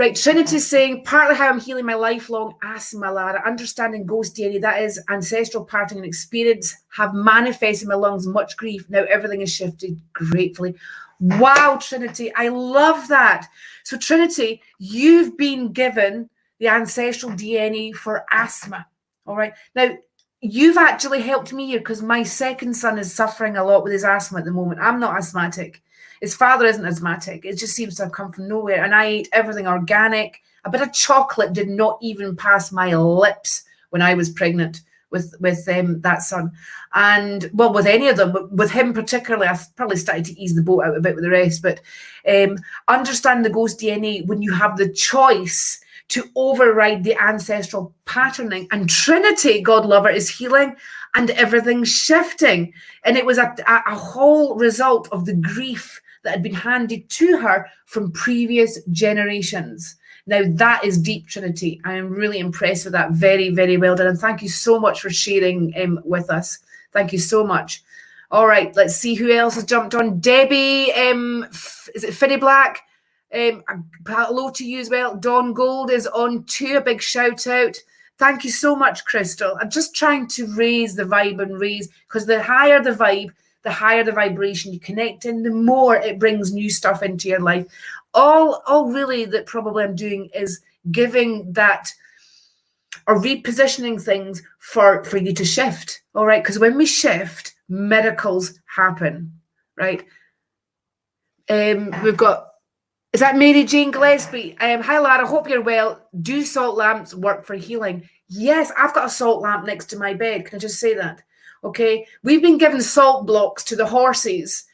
Right, Trinity's saying, partly how I'm healing my lifelong asthma, Lara, understanding ghost DNA, that is ancestral pattern and experience, have manifested in my lungs much grief. Now everything is shifted gratefully. Wow, Trinity, I love that. So Trinity, you've been given the ancestral DNA for asthma, all right? Now, you've actually helped me here because my second son is suffering a lot with his asthma at the moment. I'm not asthmatic. His father isn't asthmatic. It just seems to have come from nowhere. And I ate everything organic. A bit of chocolate did not even pass my lips when I was pregnant with that son. And, well, with any of them, but with him particularly, I've probably started to ease the boat out a bit with the rest. But understand the ghost DNA when you have the choice to override the ancestral patterning. And Trinity, God love her, is healing and everything's shifting. And it was a whole result of the grief that had been handed to her from previous generations. Now, that is deep, Trinity. I am really impressed with that. Very, very well done. And thank you so much for sharing with us. Thank you so much. All right, let's see who else has jumped on. Debbie, is it Fiddy Black? Hello to you as well. Dawn Gold is on too. A big shout out. Thank you so much, Crystal. I'm just trying to raise the vibe and raise, because the higher the vibe, the higher the vibration you connect in, the more it brings new stuff into your life. All really that probably I'm doing is giving that or repositioning things for you to shift. All right. Because when we shift, miracles happen. Right. We've got, is that Mary Jane Gillespie? Hi, Lara. Hope you're well. Do salt lamps work for healing? Yes, I've got a salt lamp next to my bed. Can I just say that? Okay. We've been given salt blocks to the horses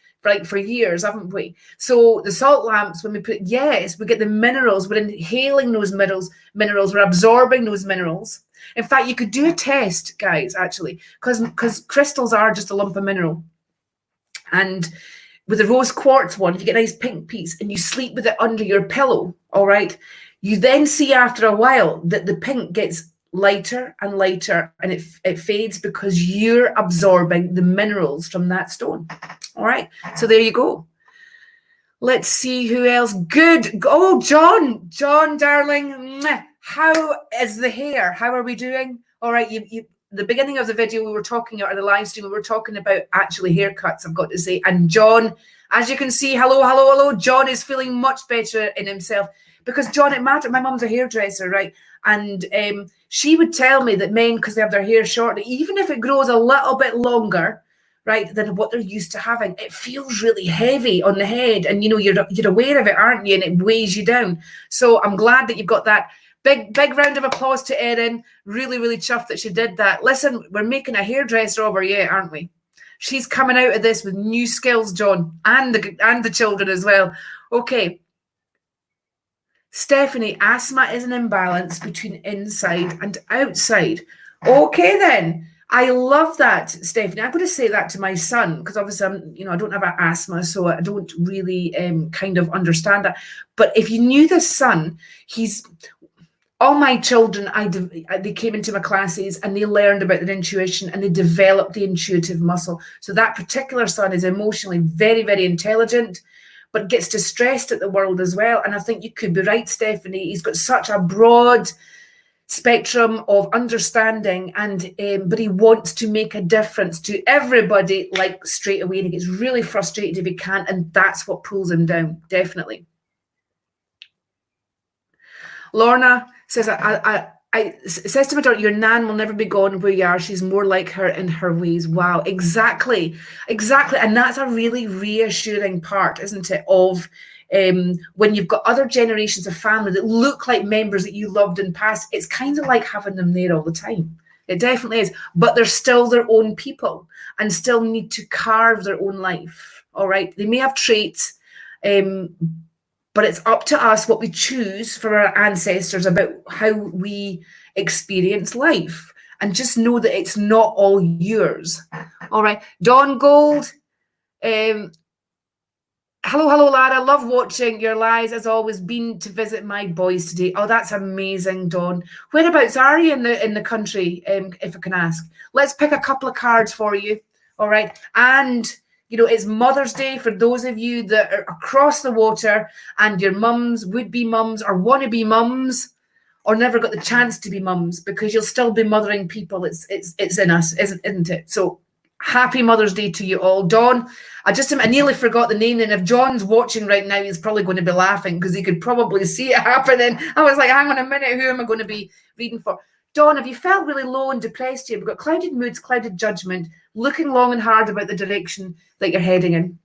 for years, haven't we? So the salt lamps, when we put, yes, we get the minerals. We're inhaling those minerals. We're absorbing those minerals. In fact, you could do a test, guys, actually, because crystals are just a lump of mineral. And with the rose quartz one, you get a nice pink piece and you sleep with it under your pillow, all right? You then see after a while that the pink gets lighter and lighter and it fades because you're absorbing the minerals from that stone, all right? So there you go. Let's see who else. Good. Oh, John, darling. How is the hair? How are we doing? All right, the beginning of the video we were talking, or the live stream, we were talking about actually haircuts, I've got to say. And John, as you can see, hello, John is feeling much better in himself. Because John, it mattered. My mum's a hairdresser, right? And she would tell me that men, because they have their hair short, even if it grows a little bit longer, right, than what they're used to having, it feels really heavy on the head. And, you're aware of it, aren't you? And it weighs you down. So I'm glad that you've got that. Big round of applause to Erin. Really, really chuffed that she did that. Listen, we're making a hairdresser over you, aren't we? She's coming out of this with new skills, John, and the children as well. Okay. Stephanie, asthma is an imbalance between inside and outside. Okay, then. I love that, Stephanie. I'm going to say that to my son because obviously I don't have asthma, so I don't really kind of understand that. But if you knew this son, all my children, they came into my classes and they learned about their intuition and they developed the intuitive muscle. So that particular son is emotionally very, very intelligent, but gets distressed at the world as well. And I think you could be right, Stephanie. He's got such a broad spectrum of understanding, but he wants to make a difference to everybody straight away. And he gets really frustrated if he can't, and that's what pulls him down, definitely. Lorna says, says to my daughter, your nan will never be gone where you are. She's more like her in her ways. Wow, exactly. And that's a really reassuring part, isn't it, of when you've got other generations of family that look like members that you loved in past. It's kind of like having them there all the time. It definitely is. But they're still their own people and still need to carve their own life. All right. They may have traits, but it's up to us what we choose for our ancestors about how we experience life. And just know that it's not all yours. All right. Dawn Gold. Hello, Lara. Love watching your lives. As always, been to visit my boys today. Oh, that's amazing, Dawn. Whereabouts are you in the country, if I can ask? Let's pick a couple of cards for you. All right. And You know, it's Mother's Day for those of you that are across the water and your mums, would-be mums or wannabe mums, or never got the chance to be mums, because you'll still be mothering people. It's in us, isn't it? So happy Mother's Day to you all. Dawn, I nearly forgot the name, and if John's watching right now, he's probably going to be laughing because he could probably see it happening. I was like, hang on a minute, who am I going to be reading for? Dawn, have you felt really low and depressed here? We've got clouded moods, clouded judgment, looking long and hard about the direction that you're heading in.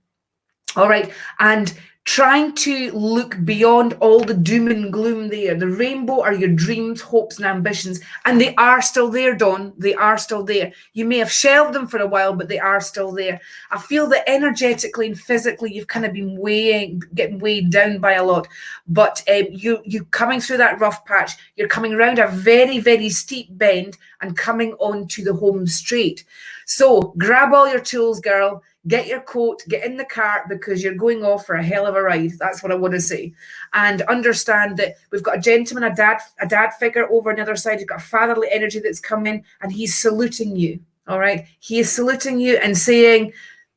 All right. And trying to look beyond all the doom and gloom there. The rainbow are your dreams, hopes, and ambitions. And they are still there, Dawn. They are still there. You may have shelved them for a while, but they are still there. I feel that energetically and physically, you've kind of been getting weighed down by a lot. But you coming through that rough patch, you're coming around a very, very steep bend and coming onto the home straight. So grab all your tools, girl. Get your coat, get in the cart, because you're going off for a hell of a ride. That's what I want to say. And understand that we've got a gentleman, a dad figure over on the other side. You've got a fatherly energy that's coming, and he's saluting you. All right. He is saluting you and saying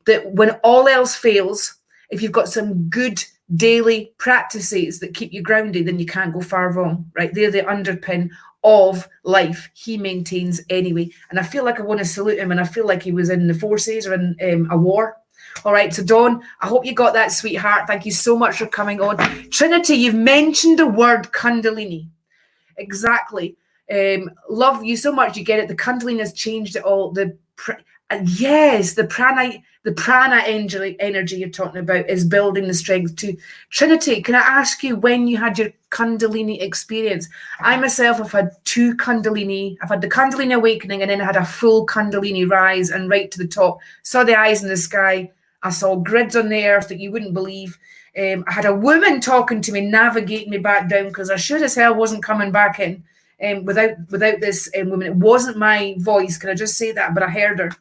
that when all else fails, if you've got some good daily practices that keep you grounded, then you can't go far wrong. Right. They're the underpin of life he maintains anyway. And I feel like I want to salute him, and I feel like he was in the forces or in a war. All right, so Dawn, I hope you got that, sweetheart. Thank you so much for coming on. Trinity, you've mentioned the word Kundalini. Exactly. Love you so much. You get it. The Kundalini has changed it all. Yes, the prana energy you're talking about is building the strength too. Trinity, can I ask you when you had your Kundalini experience? I myself have had two Kundalini. I've had the Kundalini awakening, and then I had a full Kundalini rise and right to the top. Saw the eyes in the sky. I saw grids on the earth that you wouldn't believe. I had a woman talking to me, navigating me back down, because I sure as hell wasn't coming back in without this woman. It wasn't my voice, can I just say that? But I heard her.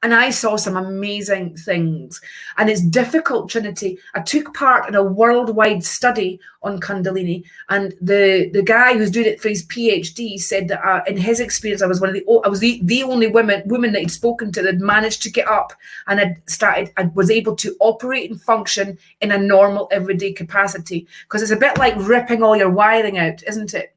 And I saw some amazing things. And it's difficult, Trinity. I took part in a worldwide study on Kundalini. And the guy who's doing it for his PhD said that in his experience, I was the only woman that he'd spoken to that had managed to get up and I was able to operate and function in a normal everyday capacity. Because it's a bit like ripping all your wiring out, isn't it?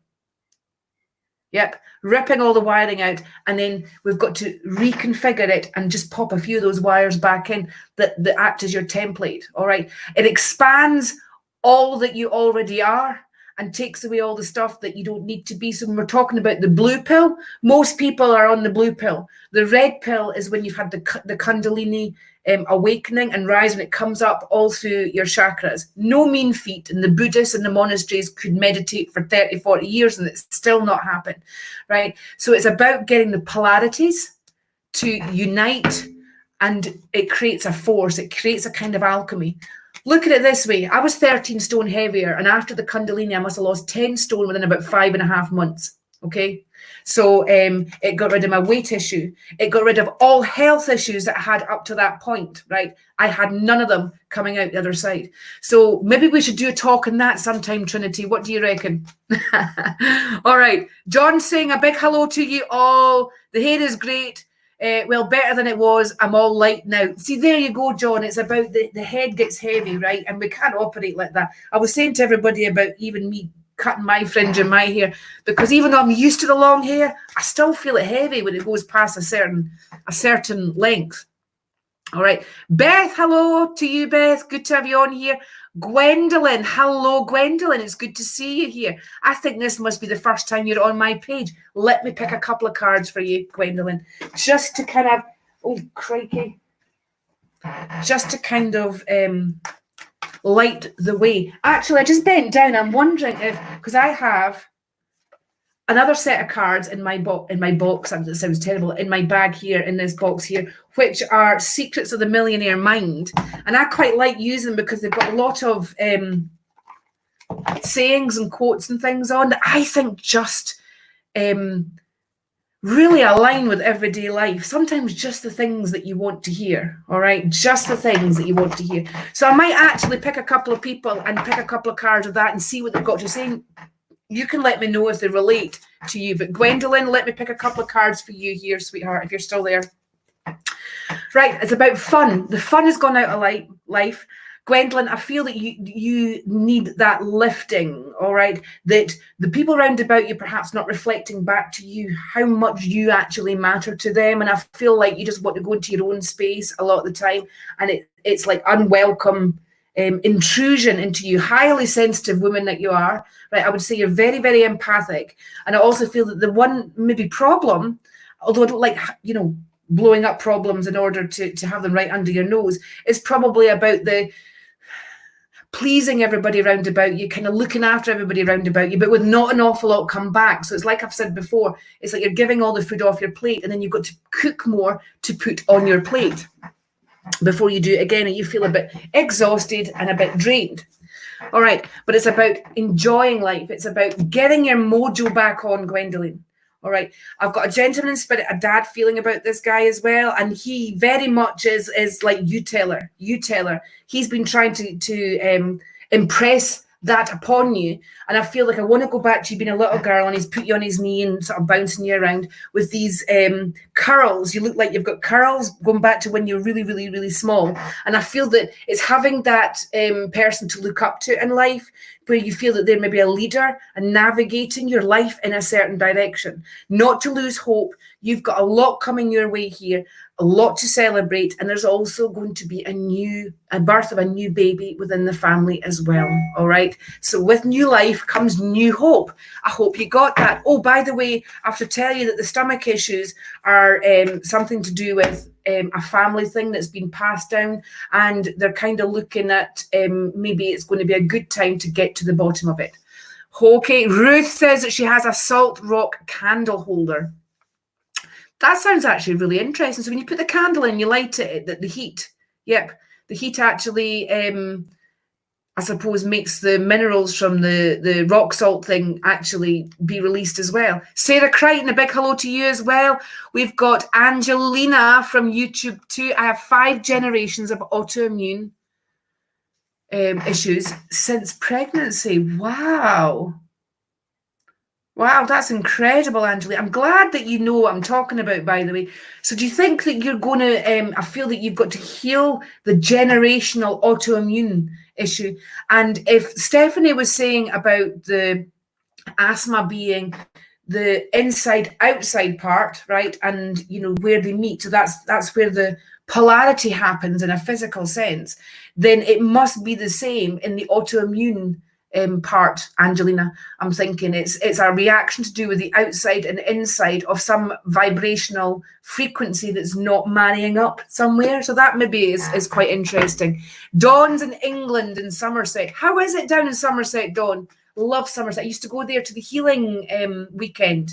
Yep, ripping all the wiring out, and then we've got to reconfigure it and just pop a few of those wires back in that act as your template. All right, it expands all that you already are and takes away all the stuff that you don't need to be. So when we're talking about the blue pill, most people are on the blue pill. The red pill is when you've had the Kundalini awakening and rise, when it comes up all through your chakras. No mean feat. And the Buddhists in the monasteries could meditate for 30, 40 years and it's still not happened, right? So it's about getting the polarities to unite, and it creates a force. It creates a kind of alchemy. Look at it this way. I was 13 stone heavier, and after the Kundalini, I must have lost 10 stone within about 5.5 months. Okay. So it got rid of my weight issue. It got rid of all health issues that I had up to that point, right? I had none of them coming out the other side. So maybe we should do a talk on that sometime, Trinity. What do you reckon? All right. John saying a big hello to you all. The hair is great. Well, better than it was. I'm all light now. See, there you go, John. It's about the head gets heavy, right? And we can't operate like that. I was saying to everybody about even me cutting my fringe and my hair, because even though I'm used to the long hair, I still feel it heavy when it goes past a certain length. All right. Beth, hello to you, Beth. Good to have you on here. Gwendolyn, hello, Gwendolyn. It's good to see you here. I think this must be the first time you're on my page. Let me pick a couple of cards for you, Gwendolyn, just to kind of, oh, crikey, just to kind of light the way. Actually, I just bent down. I'm wondering if, because I have another set of cards in my box, and it sounds terrible, in my bag here, in this box here, which are Secrets of the Millionaire Mind. And I quite like using them because they've got a lot of sayings and quotes and things on that I think just really align with everyday life. Sometimes just the things that you want to hear, all right? Just the things that you want to hear. So I might actually pick a couple of people and pick a couple of cards of that and see what they've got to say. You can let me know if they relate to you. But Gwendolyn, let me pick a couple of cards for you here, sweetheart, if you're still there. Right, it's about fun. The fun has gone out of life. Gwendolyn, I feel that you need that lifting, all right? That the people around about you perhaps not reflecting back to you how much you actually matter to them. And I feel like you just want to go into your own space a lot of the time. And it's like unwelcome intrusion into you, highly sensitive woman that you are, right? I would say you're very, very empathic. And I also feel that the one maybe problem, although I don't like, blowing up problems in order to have them right under your nose, is probably about the pleasing everybody around about you, kind of looking after everybody around about you, but with not an awful lot come back. So it's like I've said before, it's like you're giving all the food off your plate and then you've got to cook more to put on your plate before you do it again, and you feel a bit exhausted and a bit drained. All right, but it's about enjoying life. It's about getting your mojo back on, Gwendolyn. All right, I've got a gentleman spirit, a dad feeling about this guy as well, and he very much is like you tell her. He's been trying to impress that upon you, and I feel like I want to go back to you being a little girl, and he's put you on his knee and sort of bouncing you around with these curls. You look like you've got curls going back to when you're really, really, really small, and I feel that it's having that person to look up to in life, where you feel that they're maybe a leader and navigating your life in a certain direction. Not to lose hope. You've got a lot coming your way here, a lot to celebrate, and there's also going to be a birth of a new baby within the family as well. All right. So with new life comes new hope. I hope you got that. Oh, by the way, I have to tell you that the stomach issues are something to do with a family thing that's been passed down, and they're kind of looking at maybe it's going to be a good time to get to the bottom of it. Okay, Ruth says that she has a salt rock candle holder. That sounds actually really interesting. So when you put the candle in, you light it, the heat. Yep, the heat actually, I suppose, makes the minerals from the rock salt thing actually be released as well. Sarah Crichton, a big hello to you as well. We've got Angelina from YouTube too. I have 5 generations of autoimmune issues since pregnancy. Wow. Wow, that's incredible, Angela. I'm glad that you know what I'm talking about, by the way. So do you think that you're going to, I feel that you've got to heal the generational autoimmune issue. And if Stephanie was saying about the asthma being the inside-outside part, right, and, where they meet, so that's where the polarity happens in a physical sense, then it must be the same in the autoimmune part, Angelina. I'm thinking it's a reaction to do with the outside and inside of some vibrational frequency that's not marrying up somewhere. So that maybe is quite interesting. Dawn's in England, in Somerset. How is it down in Somerset, Dawn? Love Somerset. I used to go there to the healing weekend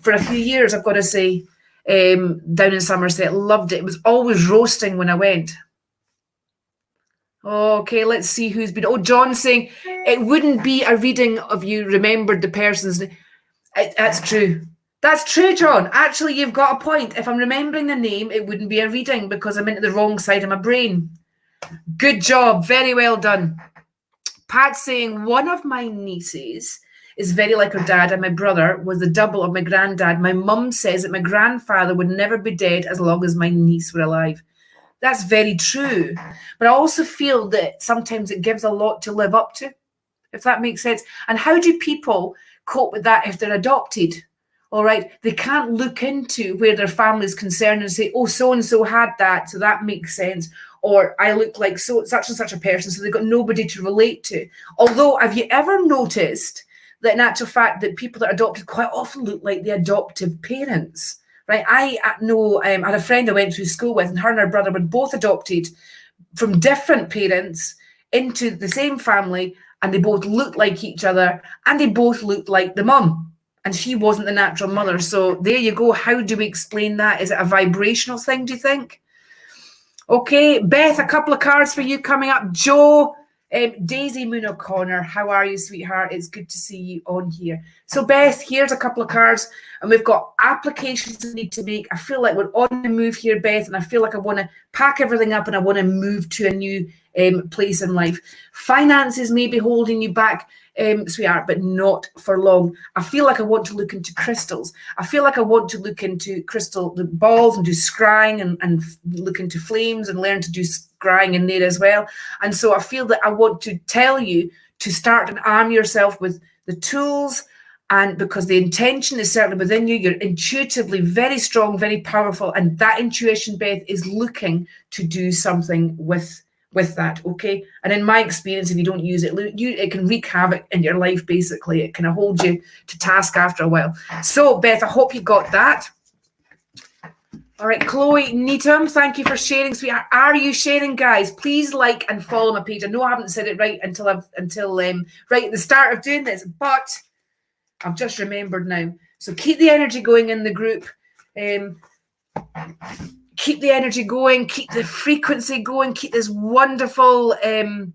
for a few years, I've got to say, down in Somerset. Loved it. It was always roasting when I went. Okay, let's see who's been. Oh, John saying it wouldn't be a reading of you remembered the person's name. That's true. That's true, John. Actually, you've got a point. If I'm remembering the name, it wouldn't be a reading because I'm into the wrong side of my brain. Good job. Very well done. Pat saying one of my nieces is very like her dad, and my brother was the double of my granddad. My mum says that my grandfather would never be dead as long as my niece were alive. That's very true. But I also feel that sometimes it gives a lot to live up to, if that makes sense. And how do people cope with that if they're adopted? All right. They can't look into where their family is concerned and say, oh, so-and-so had that, so that makes sense. Or I look like such and such a person, so they've got nobody to relate to. Although, have you ever noticed that in actual fact that people that are adopted quite often look like the adoptive parents? Right, I know I had a friend I went through school with, and her and her brother were both adopted from different parents into the same family, and they both looked like each other, and they both looked like the mum, and she wasn't the natural mother. So there you go. How do we explain that? Is it a vibrational thing, do you think? Okay, Beth, a couple of cards for you coming up. Joe Daisy Moon O'Connor, how are you, sweetheart? It's good to see you on here. So Beth, here's a couple of cards, and we've got applications we need to make. I feel like we're on the move here, Beth, and I feel like I want to pack everything up and I want to move to a new place in life. Finances may be holding you back, sweetheart, but not for long. I feel like I want to look into crystals. I feel like I want to look into crystal balls and do scrying and look into flames and learn to do scrying in there as well. And so I feel that I want to tell you to start and arm yourself with the tools, and because the intention is certainly within you, you're intuitively very strong, very powerful, and that intuition, Beth, is looking to do something with that, okay? And in my experience, if you don't use it, it can wreak havoc in your life, basically. It can hold you to task after a while. So, Beth, I hope you got that. All right, Chloe Needham, thank you for sharing, sweetheart. Are you sharing, guys? Please like and follow my page. I know I haven't said it right until right at the start of doing this, but I've just remembered now. So keep the energy going in the group. Keep the energy going, keep the frequency going, keep this wonderful, hang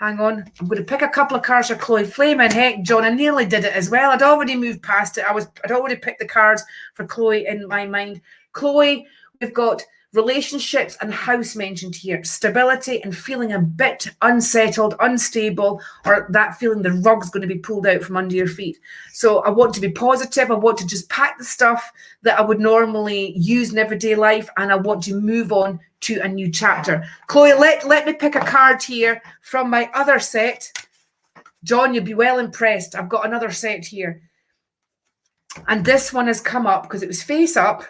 on, I'm going to pick a couple of cards for Chloe. Flaming heck, John, I nearly did it as well. I'd already moved past it. I'd already picked the cards for Chloe in my mind. Chloe, we've got relationships and house mentioned here. Stability and feeling a bit unsettled, unstable, or that feeling the rug's going to be pulled out from under your feet. So I want to be positive. I want to just pack the stuff that I would normally use in everyday life, and I want to move on to a new chapter. Chloe, let me pick a card here from my other set. John, you'll be well impressed. I've got another set here. And this one has come up because it was face up.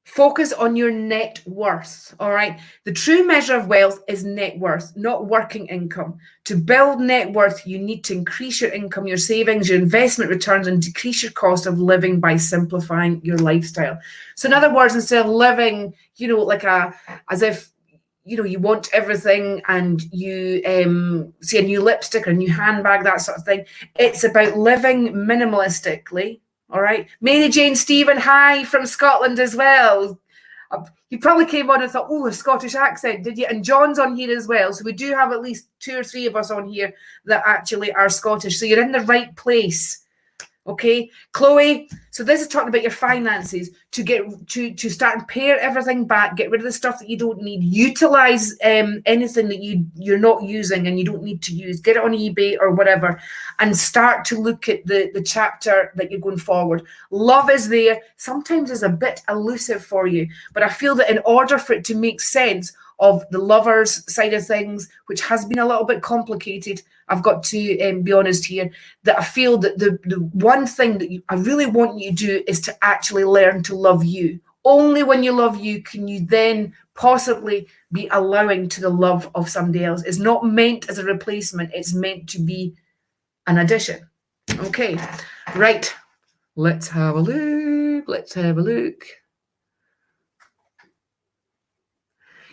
Focus on your net worth, all right? The true measure of wealth is net worth, not working income. To build net worth, you need to increase your income, your savings, your investment returns, and decrease your cost of living by simplifying your lifestyle. So in other words, instead of living, like as if, you want everything and you see a new lipstick or a new handbag, that sort of thing. It's about living minimalistically. All right. Mary Jane Stephen, hi from Scotland as well. You probably came on and thought, oh, a Scottish accent, did you? And John's on here as well. So we do have at least 2 or 3 of us on here that actually are Scottish. So you're in the right place. Okay, Chloe, so this is talking about your finances, to start and pare everything back, get rid of the stuff that you don't need, utilize anything that you're not using and you don't need to use, get it on eBay or whatever, and start to look at the chapter that you're going forward. Love is there, sometimes is a bit elusive for you, but I feel that in order for it to make sense of the lovers side of things, which has been a little bit complicated, I've got to be honest here, that I feel that the one thing that I really want you to do is to actually learn to love you. Only when you love you can you then possibly be allowing to the love of somebody else. It's not meant as a replacement. It's meant to be an addition. Okay, right. Let's have a look.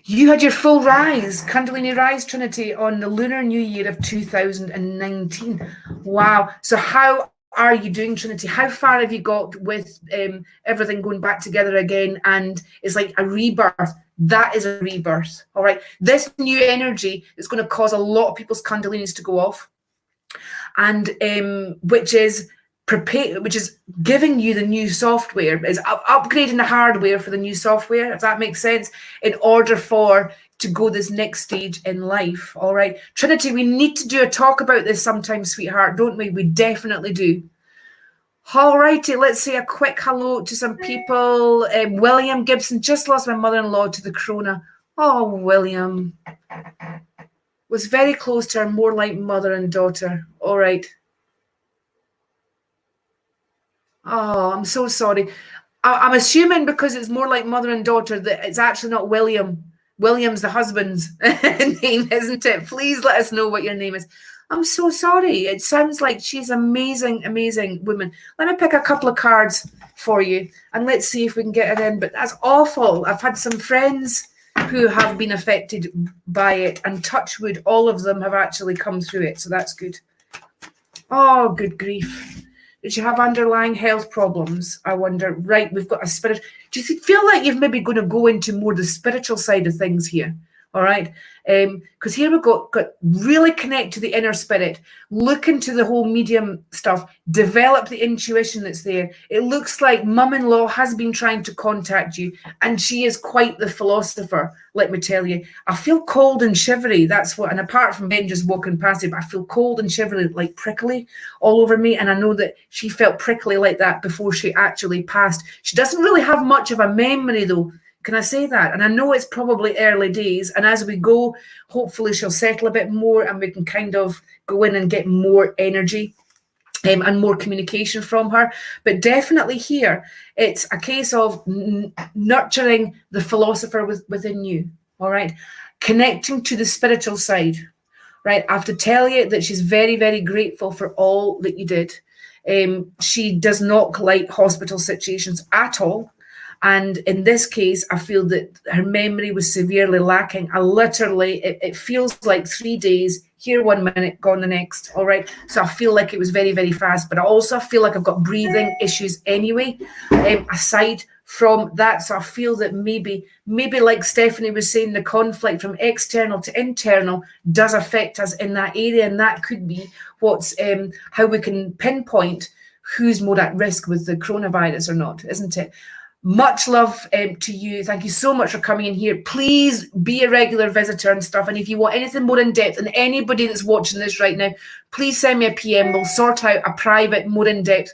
You had your full rise, Kundalini rise, Trinity, on the Lunar New Year of 2019. Wow. So how are you doing, Trinity? How far have you got with everything going back together again? And it's like a rebirth. That is a rebirth. All right. This new energy is going to cause a lot of people's Kundalinis to go off. And which is giving you the new software, is upgrading the hardware for the new software, if that makes sense, in order to go this next stage in life. All right, Trinity, we need to do a talk about this sometime, sweetheart, don't we? We definitely do. All righty, let's say a quick hello to some people. William Gibson, just lost my mother-in-law to the corona. Oh, William. Was very close to her, more like mother and daughter. All right. Oh, I'm so sorry. I'm assuming because it's more like mother and daughter that it's actually not William. William's the husband's name, isn't it? Please let us know what your name is. I'm so sorry. It sounds like she's amazing, amazing woman. Let me pick a couple of cards for you and let's see if we can get it in. But that's awful. I've had some friends who have been affected by it, and touch wood, all of them have actually come through it. So that's good. Oh, good grief. Did you have underlying health problems? I wonder. Right, we've got a spirit. Do you feel like you're maybe going to go into more the spiritual side of things here? All right, because here we've got really connect to the inner spirit, look into the whole medium stuff, develop the intuition that's there. It looks like mum-in-law has been trying to contact you, and she is quite the philosopher, let me tell you. I feel cold and shivery, that's what, and apart from Ben just walking past it, but I feel cold and shivery, like prickly all over me, and I know that she felt prickly like that before she actually passed. She doesn't really have much of a memory though. Can I say that? And I know it's probably early days. And as we go, hopefully she'll settle a bit more and we can kind of go in and get more energy and more communication from her. But definitely here, it's a case of nurturing the philosopher within you. All right. Connecting to the spiritual side. Right. I have to tell you that she's very, very grateful for all that you did. She does not like hospital situations at all. And in this case, I feel that her memory was severely lacking. I literally, it feels like 3 days, here 1 minute, gone the next. All right. So I feel like it was very, very fast. But I also feel like I've got breathing issues anyway, aside from that. So I feel that maybe like Stephanie was saying, the conflict from external to internal does affect us in that area. And that could be what's how we can pinpoint who's more at risk with the coronavirus or not, isn't it? Much love to you. Thank you so much for coming in here. Please be a regular visitor and stuff. And if you want anything more in depth, and anybody that's watching this right now, please send me a PM. We'll sort out a private, more in-depth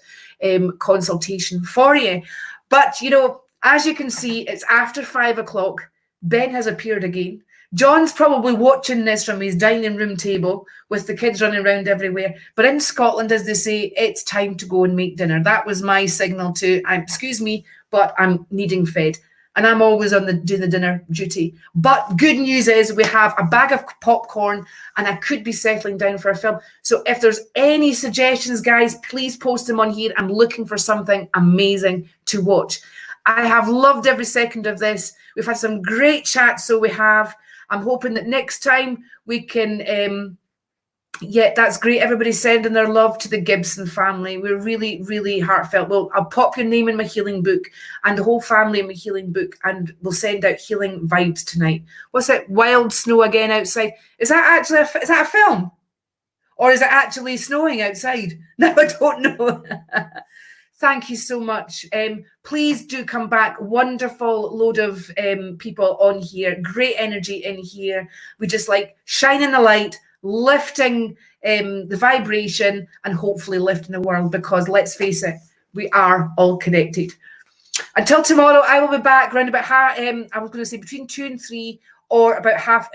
consultation for you. But, you know, as you can see, it's after 5 o'clock. Ben has appeared again. John's probably watching this from his dining room table with the kids running around everywhere. But in Scotland, as they say, it's time to go and make dinner. That was my signal to, excuse me, but I'm needing fed. And I'm always on doing the dinner duty. But good news is we have a bag of popcorn and I could be settling down for a film. So if there's any suggestions, guys, please post them on here. I'm looking for something amazing to watch. I have loved every second of this. We've had some great chats, so we have. I'm hoping that next time we can... yeah, that's great. Everybody's sending their love to the Gibson family. We're really, really heartfelt. Well, I'll pop your name in my healing book and the whole family in my healing book, and we'll send out healing vibes tonight. What's it? Wild snow again outside. Is that actually is that a film? Or is it actually snowing outside? No, I don't know. Thank you so much. Please do come back. Wonderful load of people on here. Great energy in here. We just like shining the light, lifting the vibration, and hopefully lifting the world, because let's face it, we are all connected. Until tomorrow, I will be back around about I was going to say between 2 and 3, or about half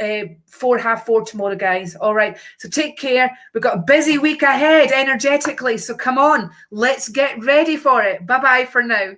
4 tomorrow, guys. All right, so take care. We've got a busy week ahead energetically, so come on, let's get ready for it. Bye-bye for now.